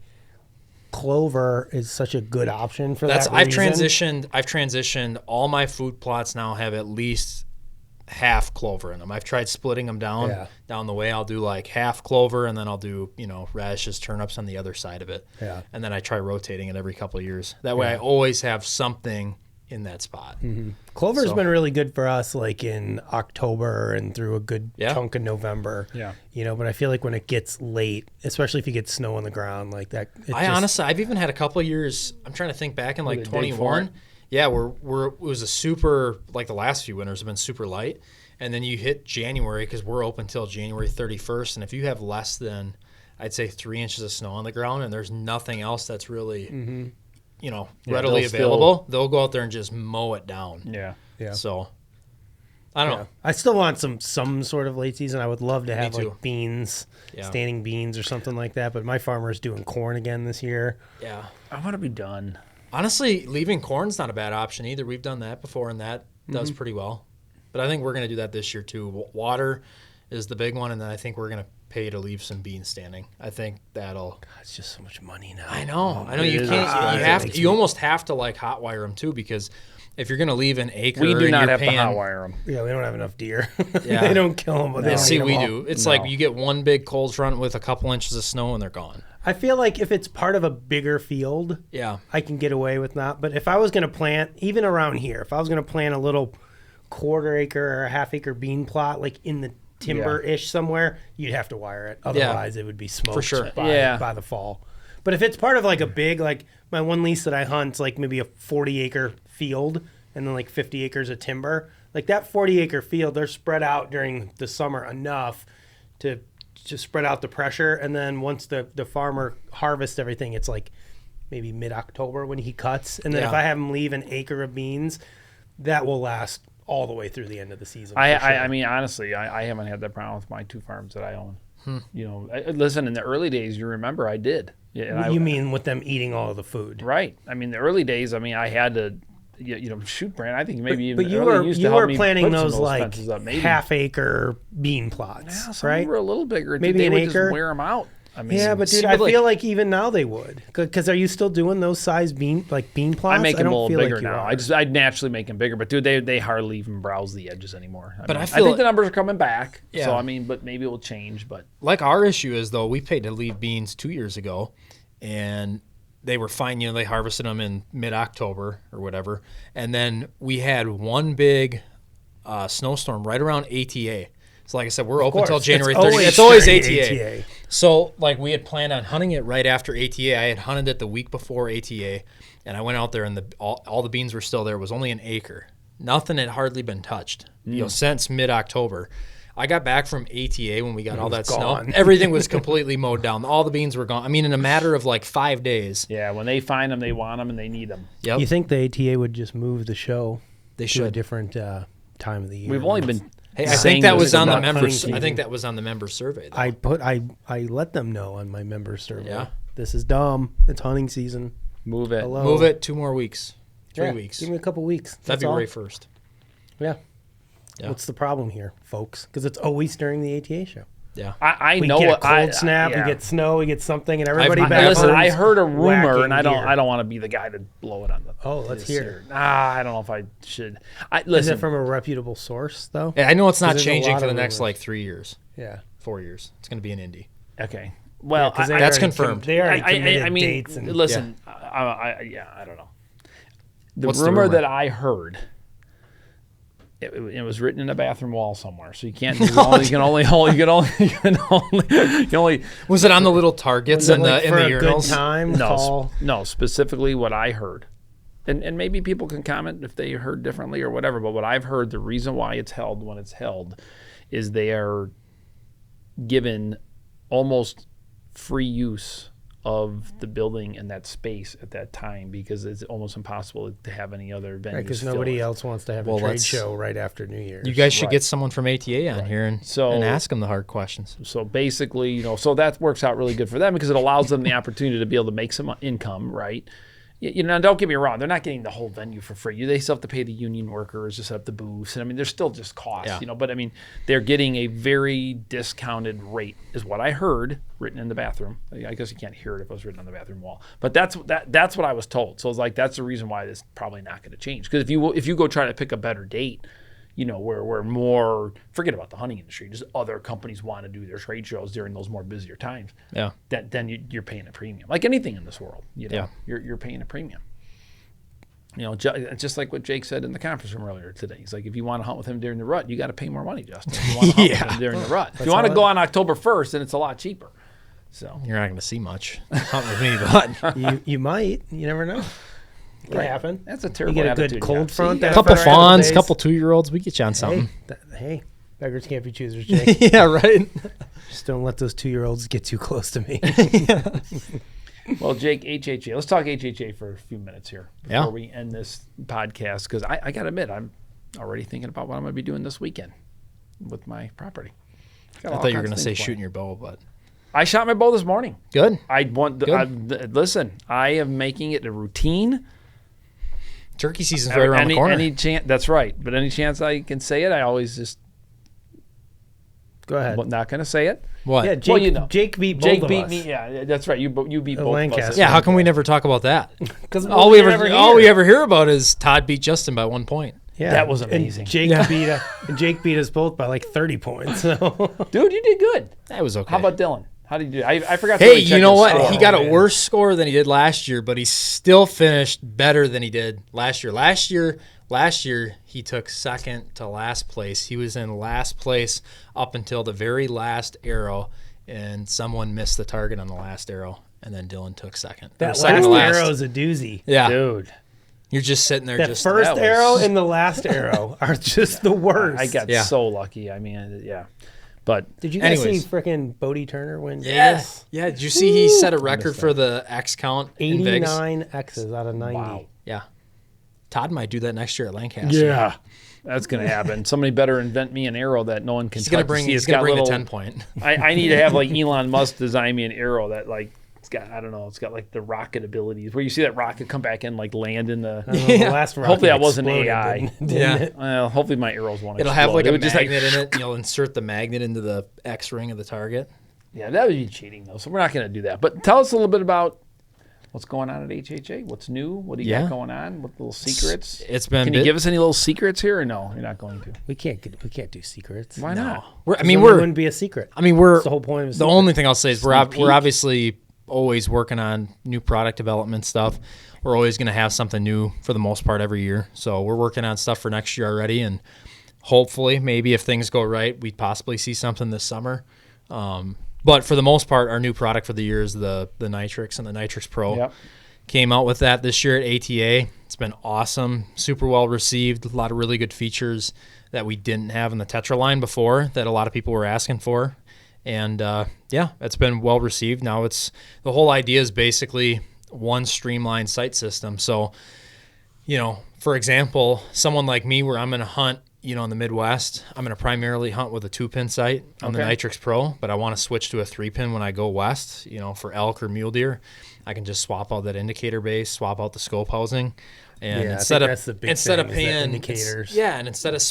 clover is such a good option for that reason. I've transitioned. All my food plots now have at least half clover in them. I've tried splitting them down the way. I'll do like half clover, and then I'll do, you know, radishes, turnips on the other side of it. Yeah. And then I try rotating it every couple of years. That way I always have something in that spot. Clover's been really good for us, like in October and through a good chunk of November. Yeah, you know, but I feel like when it gets late, especially if you get snow on the ground like that, honestly, I've even had a couple of years. I'm trying to think back in like 21. Yeah, it was a super, like the last few winters have been super light, and then you hit January because we're open till January 31st, and if you have less than, I'd say 3 inches of snow on the ground, and there's nothing else that's really. You know, readily available, they'll go out there and just mow it down. Yeah. So, I don't know. I still want some sort of late season. I would love to have like beans, standing beans or something like that. But my farmer's doing corn again this year. Yeah. I want to be done. Honestly, leaving corn's not a bad option either. We've done that before, and that does pretty well. But I think we're going to do that this year too. Water is the big one, and then I think we're going to pay to leave some beans standing. I think that'll. God, it's just so much money now. I know. You can't. You almost have to like hot wire them too, because if you're going to leave an acre, we do not have to hot wire them. Yeah, we don't have enough deer. They don't kill them. But they see, we do. It's like you get one big cold front with a couple inches of snow, and they're gone. I feel like if it's part of a bigger field, I can get away with that. But if I was going to plant, even around here, if I was going to plant a little quarter acre or a half acre bean plot, like in the timber-ish somewhere, you'd have to wire it. Otherwise, it would be smoked for sure. by the fall. But if it's part of like a big, like my one lease that I hunt's like maybe a 40-acre field and then like 50 acres of timber, like that 40-acre field, they're spread out during the summer enough to spread out the pressure. And then once the farmer harvests everything, it's like maybe mid-October when he cuts. And then if I have him leave an acre of beans, that will last all the way through the end of the season. I mean, honestly, I haven't had that problem with my 2 farms that I own. You know, listen, in the early days, you remember I did. Yeah, you mean with them eating all of the food? Right. I mean, the early days, I mean, I had to, shoot, Brand. I think maybe but you were planting those like half-acre bean plots, some right? Were a little bigger. Maybe they an would acre. Just wear them out. I mean, yeah, but dude, I feel like even now they would. Because are you still doing those size bean plots? I make them a little bigger now. I'd naturally make them bigger, but dude, they hardly even browse the edges anymore. I think the numbers are coming back. Yeah. So I mean, but maybe it will change. But like our issue is though, we paid to leave beans 2 years ago, and they were fine. You know, they harvested them in mid-October or whatever, and then we had one big snowstorm right around ATA. So like I said, we're open until January 30th. It's always ATA. So like we had planned on hunting it right after ATA. I had hunted it the week before ATA, and I went out there and all the beans were still there. It was only an acre. Nothing had hardly been touched, since mid-October. I got back from ATA when we got all that snow. Everything was completely mowed down. All the beans were gone. I mean, in a matter of like 5 days. Yeah, when they find them, they want them and they need them. Yep. You think the ATA would just move the show to a different time of the year? We've only been... Hey, I think that was on the members. I think that was on the member survey. Though. I let them know on my member survey. Yeah, this is dumb. It's hunting season. Move it. Hello. Move it 2 more weeks. 3 weeks. Give me a couple weeks. February 1st. Yeah. What's the problem here, folks? Because it's always during the ATA show. Yeah, we know. We get a cold snap. We get snow. We get something, and everybody. Listen, I heard a rumor, and I don't want to be the guy to blow it on the. Oh, let's hear. I don't know if I should. Listen, is it from a reputable source though? Yeah, I know it's not changing for the next like 3 years. Yeah, 4 years. It's going to be an Indy. Okay. Well, that's confirmed. They already committed dates. And, listen, I don't know. The rumor that I heard. It was written in a bathroom wall somewhere, so you can't. You can only. Was it on the little targets in the urinals? Good time. No. Specifically, what I heard, and maybe people can comment if they heard differently or whatever. But what I've heard, the reason why it's held when it's held, is they are given almost free use of the building and that space at that time because it's almost impossible to have any other venues. Right, because nobody else wants to have a trade show right after New Year's. You guys should get someone from ATA on here and ask them the hard questions. So basically, so that works out really good for them because it allows them the opportunity to be able to make some income, right? Don't get me wrong. They're not getting the whole venue for free. They still have to pay the union workers to set up the booths. And I mean, there's still just costs, but I mean, they're getting a very discounted rate is what I heard written in the bathroom. I guess you can't hear it if it was written on the bathroom wall, but that's what I was told. So it's like, that's the reason why this is probably not going to change. Because if you go try to pick a better date, where more, forget about the hunting industry, just other companies want to do their trade shows during those more busier times. Yeah. Then you're paying a premium. Like anything in this world, you're paying a premium. Just like what Jake said in the conference room earlier today. He's like, if you want to hunt with him during the rut, you got to pay more money, Justin. If you want to hunt with him during the rut. If you want to go on October 1st, then it's a lot cheaper. So you're not going to see much hunt with me, but you might. You never know. It can happen. That's a terrible You get a attitude, good cold front. A couple fawns, couple 2-year-olds. We get you on something. Hey, beggars can't be choosers, Jake. Yeah, right. Just don't let those 2-year-olds get too close to me. Well, Jake, HHA. Let's talk HHA for a few minutes here before we end this podcast because I got to admit, I'm already thinking about what I'm going to be doing this weekend with my property. I thought you were going to say shooting your bow, but... I shot my bow this morning. Good. Listen, I am making it a routine. Turkey season's right around the corner. That's right. But any chance I can say it, I always just go ahead. I'm not going to say it. What? Yeah, Jake beat both of us. Me. Yeah, that's right. You beat both Lancaster. of us. Yeah, how come we never talk about that? Because all we ever hear about is Todd beat Justin by 1 point. Yeah, that was amazing. And Jake beat us both by like 30 points. So. Dude, you did good. That was okay. How about Dylan? How did you do? I forgot. Hey, you know what? He got a worse score than he did last year, but he still finished better than he did last year. Last year, Last year, he took second to last place. He was in last place up until the very last arrow, and someone missed the target on the last arrow, and then Dylan took second. That second last arrow is a doozy. Yeah. Dude. You're just sitting there. That first arrow and the last arrow are just the worst. I got so lucky. I mean, yeah. But did you guys see frickin' Bodie Turner win? Vegas? Yeah. Did you see he set a record for the X count? 89 X's out of 90. Wow. Yeah. Todd might do that next year at Lancaster. Yeah. That's going to happen. Somebody better invent me an arrow that no one can touch. He's going to bring a 10-point. I need to have like Elon Musk design me an arrow that like, it's got, I don't know, it's got like the rocket abilities where you see that rocket come back and like land in the. The last rocket hopefully that wasn't AI. Didn't Well, hopefully my arrows won't It'll explode. have like a magnet in it. You'll insert the magnet into the X ring of the target. Yeah, that would be cheating though. So we're not going to do that. But tell us a little bit about what's going on at HHA. What's new? What do you got going on? What little secrets? Can you give us any little secrets here, or no? You're not going to. We can't do secrets. Why not? It wouldn't be a secret. I mean, that's the whole point of a secret. The only thing I'll say is we're obviously always working on new product development stuff. We're always going to have something new for the most part every year. So we're working on stuff for next year already, and hopefully, maybe if things go right, we'd possibly see something this summer. But for the most part, our new product for the year is the Nitrix and the Nitrix Pro. Yep. Came out with that this year at ATA. It's been awesome, super well received, a lot of really good features that we didn't have in the Tetra line before that a lot of people were asking for. And it's been well received. Now the whole idea is basically one streamlined sight system. So, for example, someone like me where I'm going to hunt, in the Midwest, I'm going to primarily hunt with a 2-pin sight on the Nitrix Pro, but I want to switch to a 3-pin when I go west, for elk or mule deer. I can just swap out that indicator base, swap out the scope housing, and instead of paying indicators. And instead of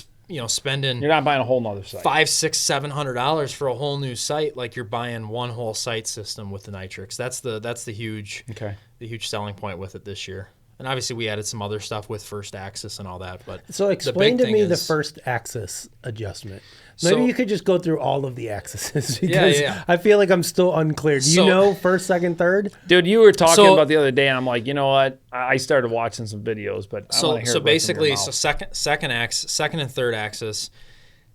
spending, you're not buying a whole nother sight. $500, $700 for a whole new sight, like you're buying one whole sight system with the Nitrix. That's the huge selling point with it this year. And obviously we added some other stuff with first axis and all that. But so explain to me the first axis adjustment. Maybe you could just go through all of the axes because I feel like I'm still unclear. Do you know first, second, third? Dude, you were talking about the other day, and I'm like, you know what? I started watching some videos, but I want to hear basically, second and third axis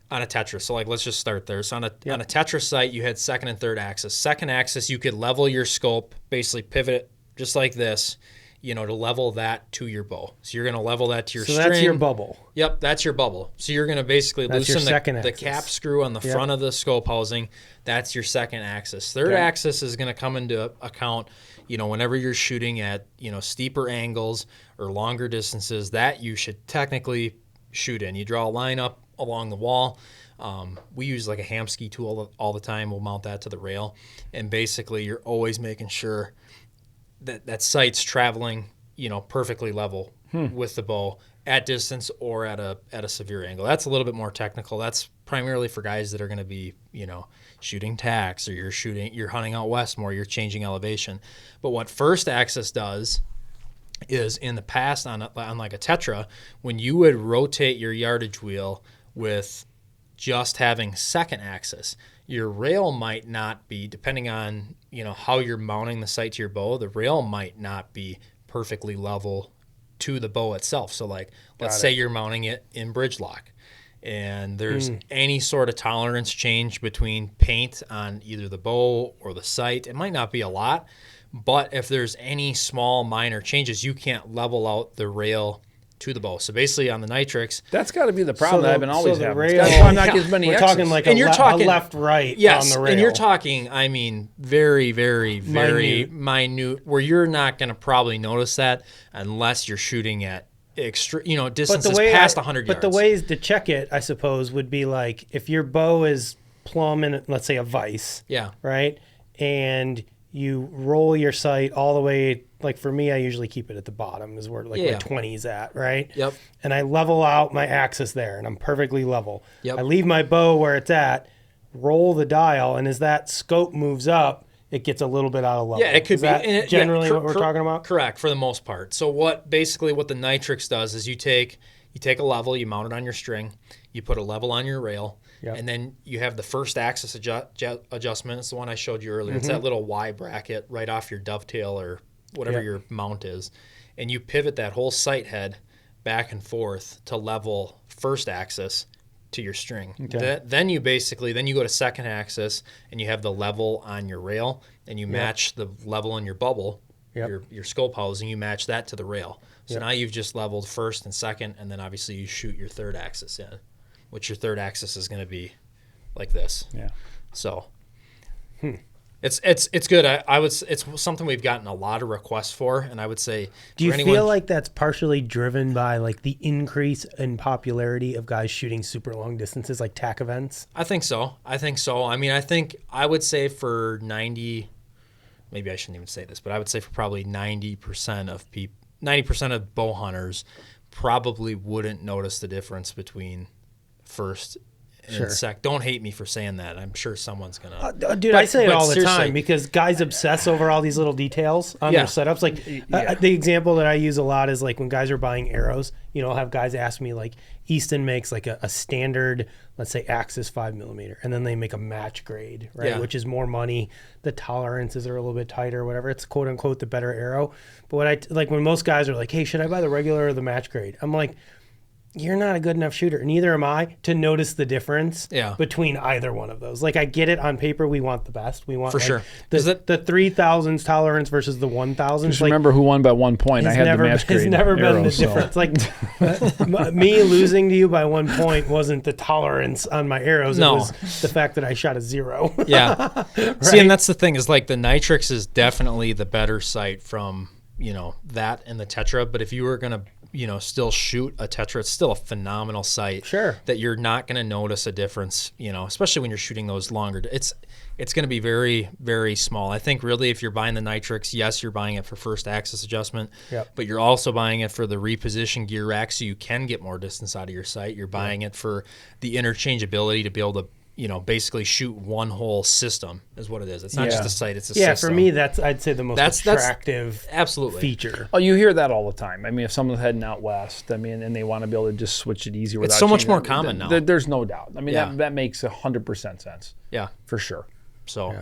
on a Tetra. So let's just start there. So on a Tetra sight, you had second and third axis. Second axis, you could level your scope, basically pivot it just like this. To level that to your bow. So you're going to level that to your string. So that's your bubble. Yep, that's your bubble. So you're going to basically loosen the cap screw on the front of the scope housing. That's your second axis. Third axis is going to come into account, whenever you're shooting at, steeper angles or longer distances that you should technically shoot in. You draw a line up along the wall. We use like a Hamskea tool all the time. We'll mount that to the rail. And basically you're always making sure that sight's traveling, perfectly level with the bow at distance or at a severe angle. That's a little bit more technical. That's primarily for guys that are going to be, shooting tacks, or you're hunting out west more, you're changing elevation. But what first axis does is, in the past on like a Tetra, when you would rotate your yardage wheel with just having second axis, your rail might not be, depending on how you're mounting the sight to your bow, the rail might not be perfectly level to the bow itself. So let's say you're mounting it in bridge lock, and there's any sort of tolerance change between paint on either the bow or the sight. It might not be a lot, but if there's any small minor changes, you can't level out the rail to the bow. So basically on the Nitrix, that's got to be the problem that I've been always having. We're talking like a left-right on the rail. And you're talking, very, very, very minute, where you're not going to probably notice that unless you're shooting at distances past 100 yards. But the ways to check it, I suppose, would be like if your bow is plumb in, let's say, a vise, right, and you roll your sight all the way. Like for me, I usually keep it at the bottom is where my 20 is at, right? Yep. And I level out my axis there, and I'm perfectly level. Yep. I leave my bow where it's at, roll the dial, and as that scope moves up, it gets a little bit out of level. Yeah, it could be generally what we're talking about. Correct, for the most part. So what the Nitrix does is you take a level, you mount it on your string, you put a level on your rail, and then you have the first axis adjustment. It's the one I showed you earlier. It's that little Y bracket right off your dovetail or whatever your mount is, and you pivot that whole sight head back and forth to level first axis to your string. Okay. Then you go to second axis and you have the level on your rail, and you match the level in your bubble, your scope housing, you match that to the rail. So now you've just leveled first and second, and then obviously you shoot your third axis in, which your third axis is going to be like this. Yeah. So it's good. It's something we've gotten a lot of requests for, and I would say, do you feel like that's partially driven by like the increase in popularity of guys shooting super long distances, like TAC events? I think so. I mean, I would say for 90, maybe I shouldn't even say this, but I would say for probably 90% of bow hunters probably wouldn't notice the difference between first and second. Don't hate me for saying that. I'm sure someone's gonna. Dude, I say it all the time because guys obsess over all these little details on their setups. Like the example that I use a lot is like when guys are buying arrows. You know, I'll have guys ask me like, Easton makes like a standard, let's say Axis 5mm, and then they make a match grade, right? Which is more money. The tolerances are a little bit tighter, or whatever. It's quote unquote the better arrow. But when most guys are like, hey, should I buy the regular or the match grade? I'm like, you're not a good enough shooter, neither am I, to notice the difference between either one of those. Like, I get it, on paper, we want the best. We want for sure the 3,000s tolerance versus the 1,000s. Just remember who won by 1 point. I had the match grade. It's never been the so. difference. Like, me losing to you by 1 point wasn't the tolerance on my arrows. No. It was the fact that I shot a 0. Yeah. Right? See, and that's the thing is like the Nitrix is definitely the better sight from, that and the Tetra. But if you were going to, still shoot a Tetra, it's still a phenomenal sight. Sure. That you're not going to notice a difference, especially when you're shooting those longer. It's going to be very, very small. I think really if you're buying the Nitrix, yes, you're buying it for first axis adjustment, but you're also buying it for the reposition gear rack so you can get more distance out of your sight. You're buying it for the interchangeability to be able to basically shoot one whole system is what it is. It's not just a sight, it's a system. Yeah, for me, that's, I'd say, the most attractive absolutely feature. Oh, you hear that all the time. I mean, if someone's heading out west, and they want to be able to just switch it easy without it's so much more common now. There's no doubt. I mean, that makes 100% sense. Yeah. For sure. So,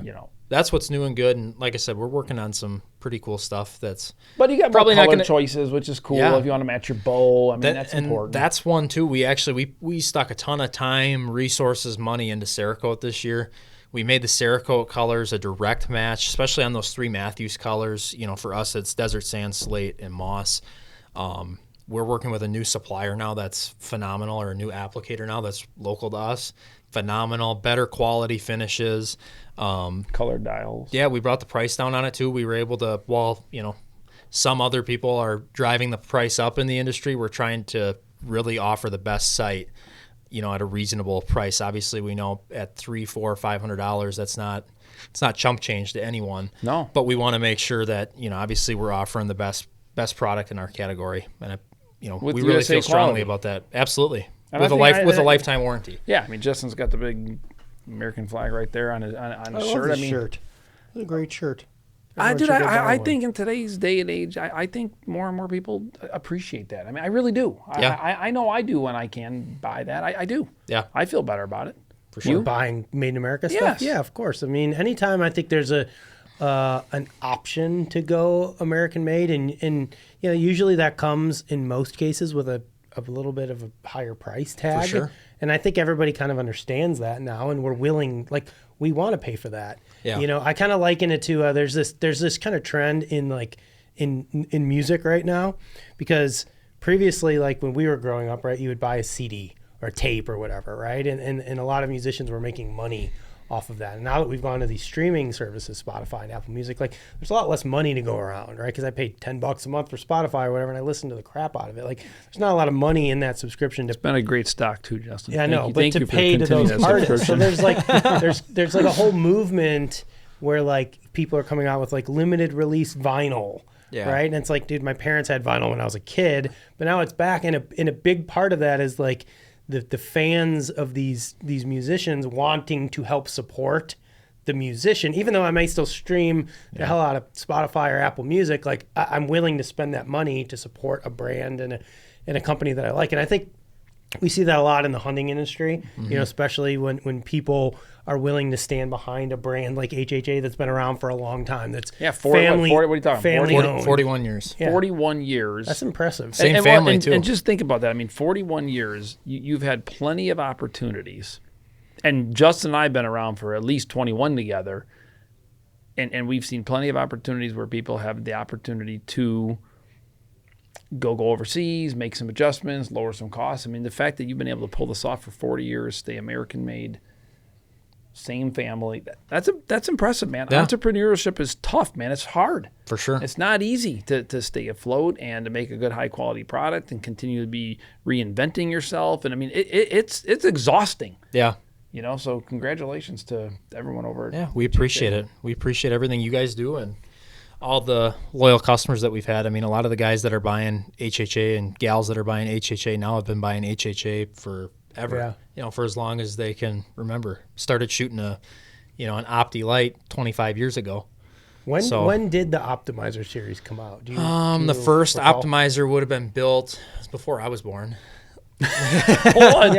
that's what's new and good. And like I said, we're working on some pretty cool stuff But you got probably more color choices, which is cool if you want to match your bow. I mean, that's important. That's one, too. We actually, we stuck a ton of time, resources, money into Cerakote this year. We made the Cerakote colors a direct match, especially on those 3 Matthews colors. For us, it's Desert Sand, Slate, and Moss. We're working with a new supplier now that's phenomenal, or a new applicator now that's local to us. Phenomenal, better quality finishes. Color dials. Yeah, we brought the price down on it too. We were able to, some other people are driving the price up in the industry. We're trying to really offer the best sight, at a reasonable price. Obviously, we know at $300, $400, $500, it's not chump change to anyone. No. But we want to make sure that, obviously we're offering the best product in our category. And, we really feel strongly about that. Absolutely. With a lifetime warranty. Yeah, I mean, Justin's got the big American flag right there on his shirt. I mean, shirt. It's a great shirt. I think in today's day and age, I think more and more people appreciate that. I mean, I really do. Yeah. I know I do when I can buy that. I do. Yeah. I feel better about it. For sure. Buying made in America stuff? Yes. Yeah, of course. I mean, anytime I think there's an option to go American made, and usually that comes in most cases with a little bit of a higher price tag. For sure. And I think everybody kind of understands that now, and we're willing, like, we want to pay for that. Yeah. I kind of liken it to there's this kind of trend in music right now, because previously, like when we were growing up, right, you would buy a CD or a tape or whatever, right? And a lot of musicians were making money off of that. And now that we've gone to these streaming services, Spotify and Apple Music, like there's a lot less money to go around, right? Because I paid $10 a month for Spotify or whatever, and I listen to the crap out of it. Like there's not a lot of money in that subscription. It's been a great stock too, Justin. Yeah, I know, but to pay to those artists, so there's like there's like a whole movement where like people are coming out with like limited release vinyl. Yeah. Right. And it's like, dude, my parents had vinyl when I was a kid, but now it's back. And a big part of that is like the fans of these musicians wanting to help support the musician, even though I may still stream the hell out of Spotify or Apple Music. Like I'm willing to spend that money to support a brand and a company that I like. And I think we see that a lot in the hunting industry, especially when people are willing to stand behind a brand like HHA that's been around for a long time. That's 40, what are you talking? Family 41 years. Yeah. 41 years. That's impressive. Same family, too. And just think about that. I mean, 41 years, you've had plenty of opportunities. And Justin and I have been around for at least 21 together. And we've seen plenty of opportunities where people have the opportunity to go overseas, make some adjustments, lower some costs. I mean, the fact that you've been able to pull this off for 40 years, stay American-made, same family, that's impressive, man. Yeah. Entrepreneurship is tough, man. It's hard. For sure. It's not easy to stay afloat and to make a good, high-quality product and continue to be reinventing yourself. And, I mean, it's exhausting. Yeah. So congratulations to everyone over at we appreciate it. We appreciate everything you guys do and all the loyal customers that we've had. I mean, a lot of the guys that are buying HHA and gals that are buying HHA now have been buying HHA forever, for as long as they can remember. Started shooting an Opti Light 25 years ago. When did the Optimizer series come out? The first Optimizer would have been built before I was born. I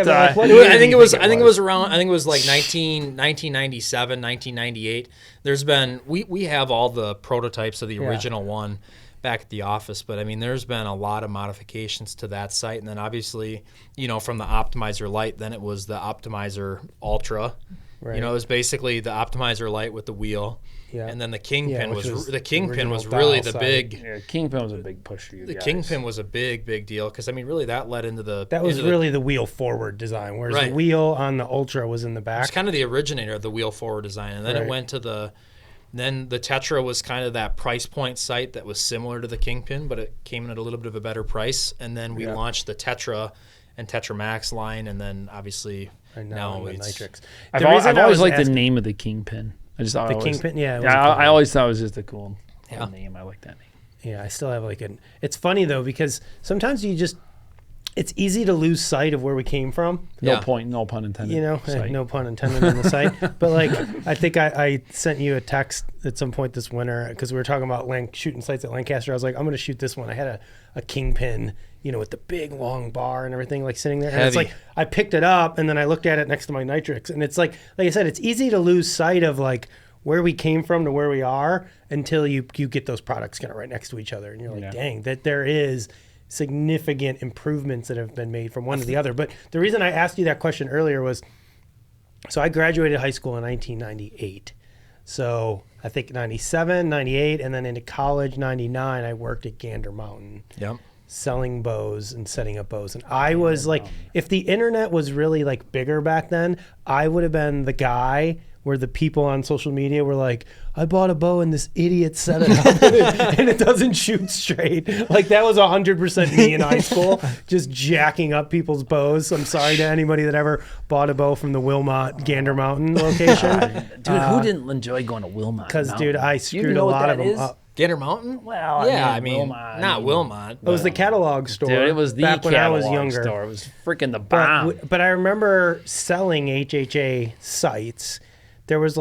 think it was around. I think it was like 1997, 1998. There's been we have all the prototypes of the original one back at the office, but I mean, there's been a lot of modifications to that sight, and then obviously, from the Optimizer Lite, then it was the Optimizer Ultra. Right. It was basically the Optimizer Lite with the wheel. Yeah. And then the Kingpin was really the big. Yeah, Kingpin was a big push for you guys. The Kingpin was a big deal because I mean, really, that led into the. That was really the wheel forward design, whereas the wheel on the Ultra was in the back. It's kind of the originator of the wheel forward design, and then it went to Then the Tetra was kind of that price point sight that was similar to the Kingpin, but it came in at a little bit of a better price. And then we launched the Tetra and Tetra Max line, and then obviously now it's Nitrix. I've always liked the name of the Kingpin. The Kingpin, I always thought it was just a cool name. I like that name. Yeah, I still have it's funny though because sometimes it's easy to lose sight of where we came from. No pun intended. No pun intended on the site. But I think I sent you a text at some point this winter because we were talking about shooting sites at Lancaster. I was like, I'm going to shoot this one. I had a Kingpin, with the big long bar and everything sitting there. And Heavy. it's I picked it up and then I looked at it next to my Nitrix. And it's like I said, it's easy to lose sight of where we came from to where we are until you get those products kind of right next to each other. And you're like, dang, that there is significant improvements that have been made from one to the other. But the reason I asked you that question earlier was, so I graduated high school in 1998. So I think 97, 98, and then into college, 99, I worked at Gander Mountain. Yep. Selling bows and setting up bows. And I was if the internet was really bigger back then, I would have been the guy where the people on social media were like, I bought a bow and this idiot set it up and it doesn't shoot straight. That was 100% me in high school, just jacking up people's bows. I'm sorry to anybody that ever bought a bow from the Wilmot Gander Mountain location. Dude, who didn't enjoy going to Wilmot? Because, dude, I screwed a lot of them up. Gander Mountain? Well, I mean not Wilmot. It was the catalog store. Dude, it was the back when I was catalog younger. store. It was freaking the bomb. But I remember selling HHA sites. There was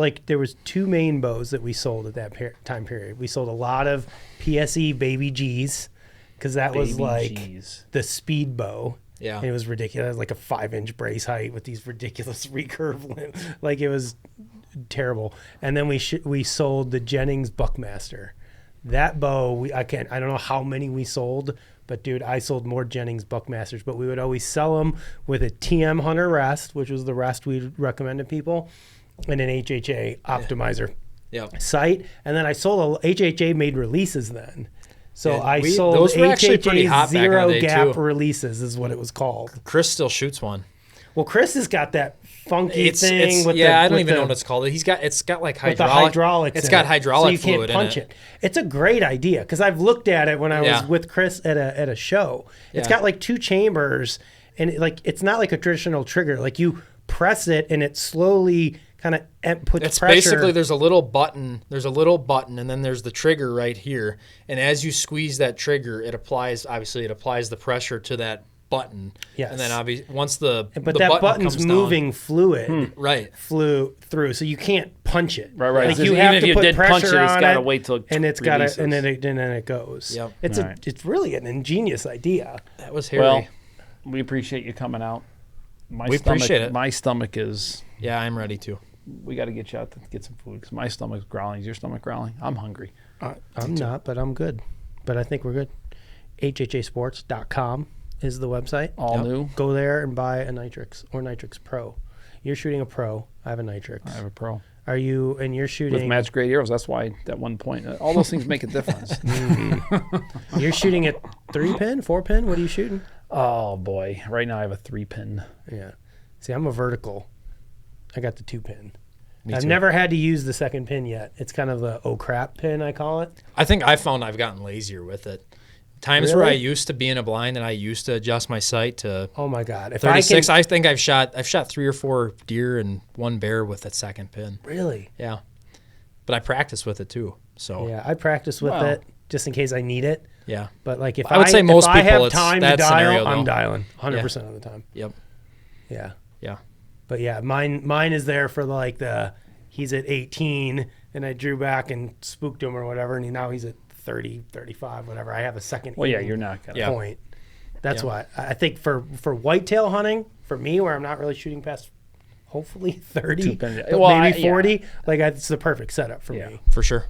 two main bows that we sold at that time period. We sold a lot of PSE Baby G's because that was the speed bow. Yeah. And it was ridiculous, like a 5-inch brace height with these ridiculous recurve limbs. It was terrible. And then we sold the Jennings Buckmaster. That bow, I don't know how many we sold, but dude, I sold more Jennings Buckmasters. But we would always sell them with a TM Hunter rest, which was the rest we recommended people, and an HHA Optimizer sight. And then I sold HHA made releases then. So I sold those were actually pretty hot HHA Zero back in the day Gap too. Releases is what it was called. Chris still shoots one. Well, Chris has got that funky thing with I don't even know what it's called. It's got like hydraulics. It's got hydraulic so you fluid can't punch in it. It's a great idea because I've looked at it when I was with Chris at a show. It's got two chambers and it's not like a traditional trigger. You press it and it slowly kind of puts pressure. Basically there's a little button and then there's the trigger right here. And as you squeeze that trigger, it applies the pressure to that button. Yes. And then obviously once the that button's comes moving down, fluid. Right. Flew through, so you can't punch it. Right. You have to put pressure on it's got to wait till and it's got to, and then it goes. Yep. It's really an ingenious idea. That was hairy. Well, We appreciate you coming out. Appreciate it. My stomach is... Yeah, I'm ready to. We got to get you out to get some food because my stomach's growling. Is your stomach growling? I'm hungry. I'm not, but I'm good. But I think we're good. HHAsports.com is the website. All new. Go there and buy a Nitrix or Nitrix Pro. You're shooting a Pro. I have a Nitrix. I have a Pro. Are you, and you're shooting... With match grade arrows. That's why at one point, all those things make a difference. You're shooting a 3-pin, 4-pin? What are you shooting? Oh, boy. Right now I have a 3-pin. Yeah. See, I'm a vertical. I got the 2-pin. Me I've too. never had to use the 2nd pin yet. It's kind of the oh crap pin, I call it. I think I found I've gotten lazier with it. Times where I used to be in a blind and I used to adjust my sight to oh my god, if 36. I think I've shot 3 or 4 deer and 1 bear with that 2nd pin. Really? Yeah, but I practice with it too. So yeah, I practice with it just in case I need it. Yeah, but like if I would say most if people, I have it's time that to dial, scenario, I'm though. dialing 100% of the time. Yep. Yeah. Yeah. But yeah, mine is there for like he's at 18 and I drew back and spooked him or whatever, and now he's at 30, 35, whatever. I have a second. Well, yeah, you're not gonna point. That's why I think for whitetail hunting, for me, where I'm not really shooting past hopefully 30, but maybe 40, like it's the perfect setup for me. For sure.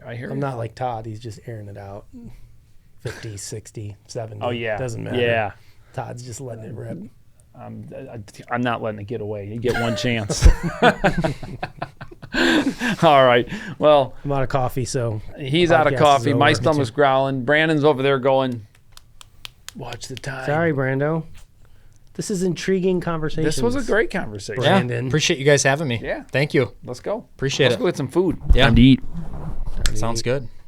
I hear I'm not like Todd. He's just airing it out. 50, 60, 70. Oh, yeah. Doesn't matter. Yeah. Todd's just letting it rip. I'm not letting it get away. You get one chance. All right. Well, I'm out of coffee, so he's out of coffee. My stomach's growling. Brandon's over there going, watch the time. Sorry, Brando. This is intriguing conversation. This was a great conversation. Brandon. Yeah, appreciate you guys having me. Yeah. Thank you. Let's go. Appreciate Let's it. go get some food. Yeah. Time to eat. Sounds good.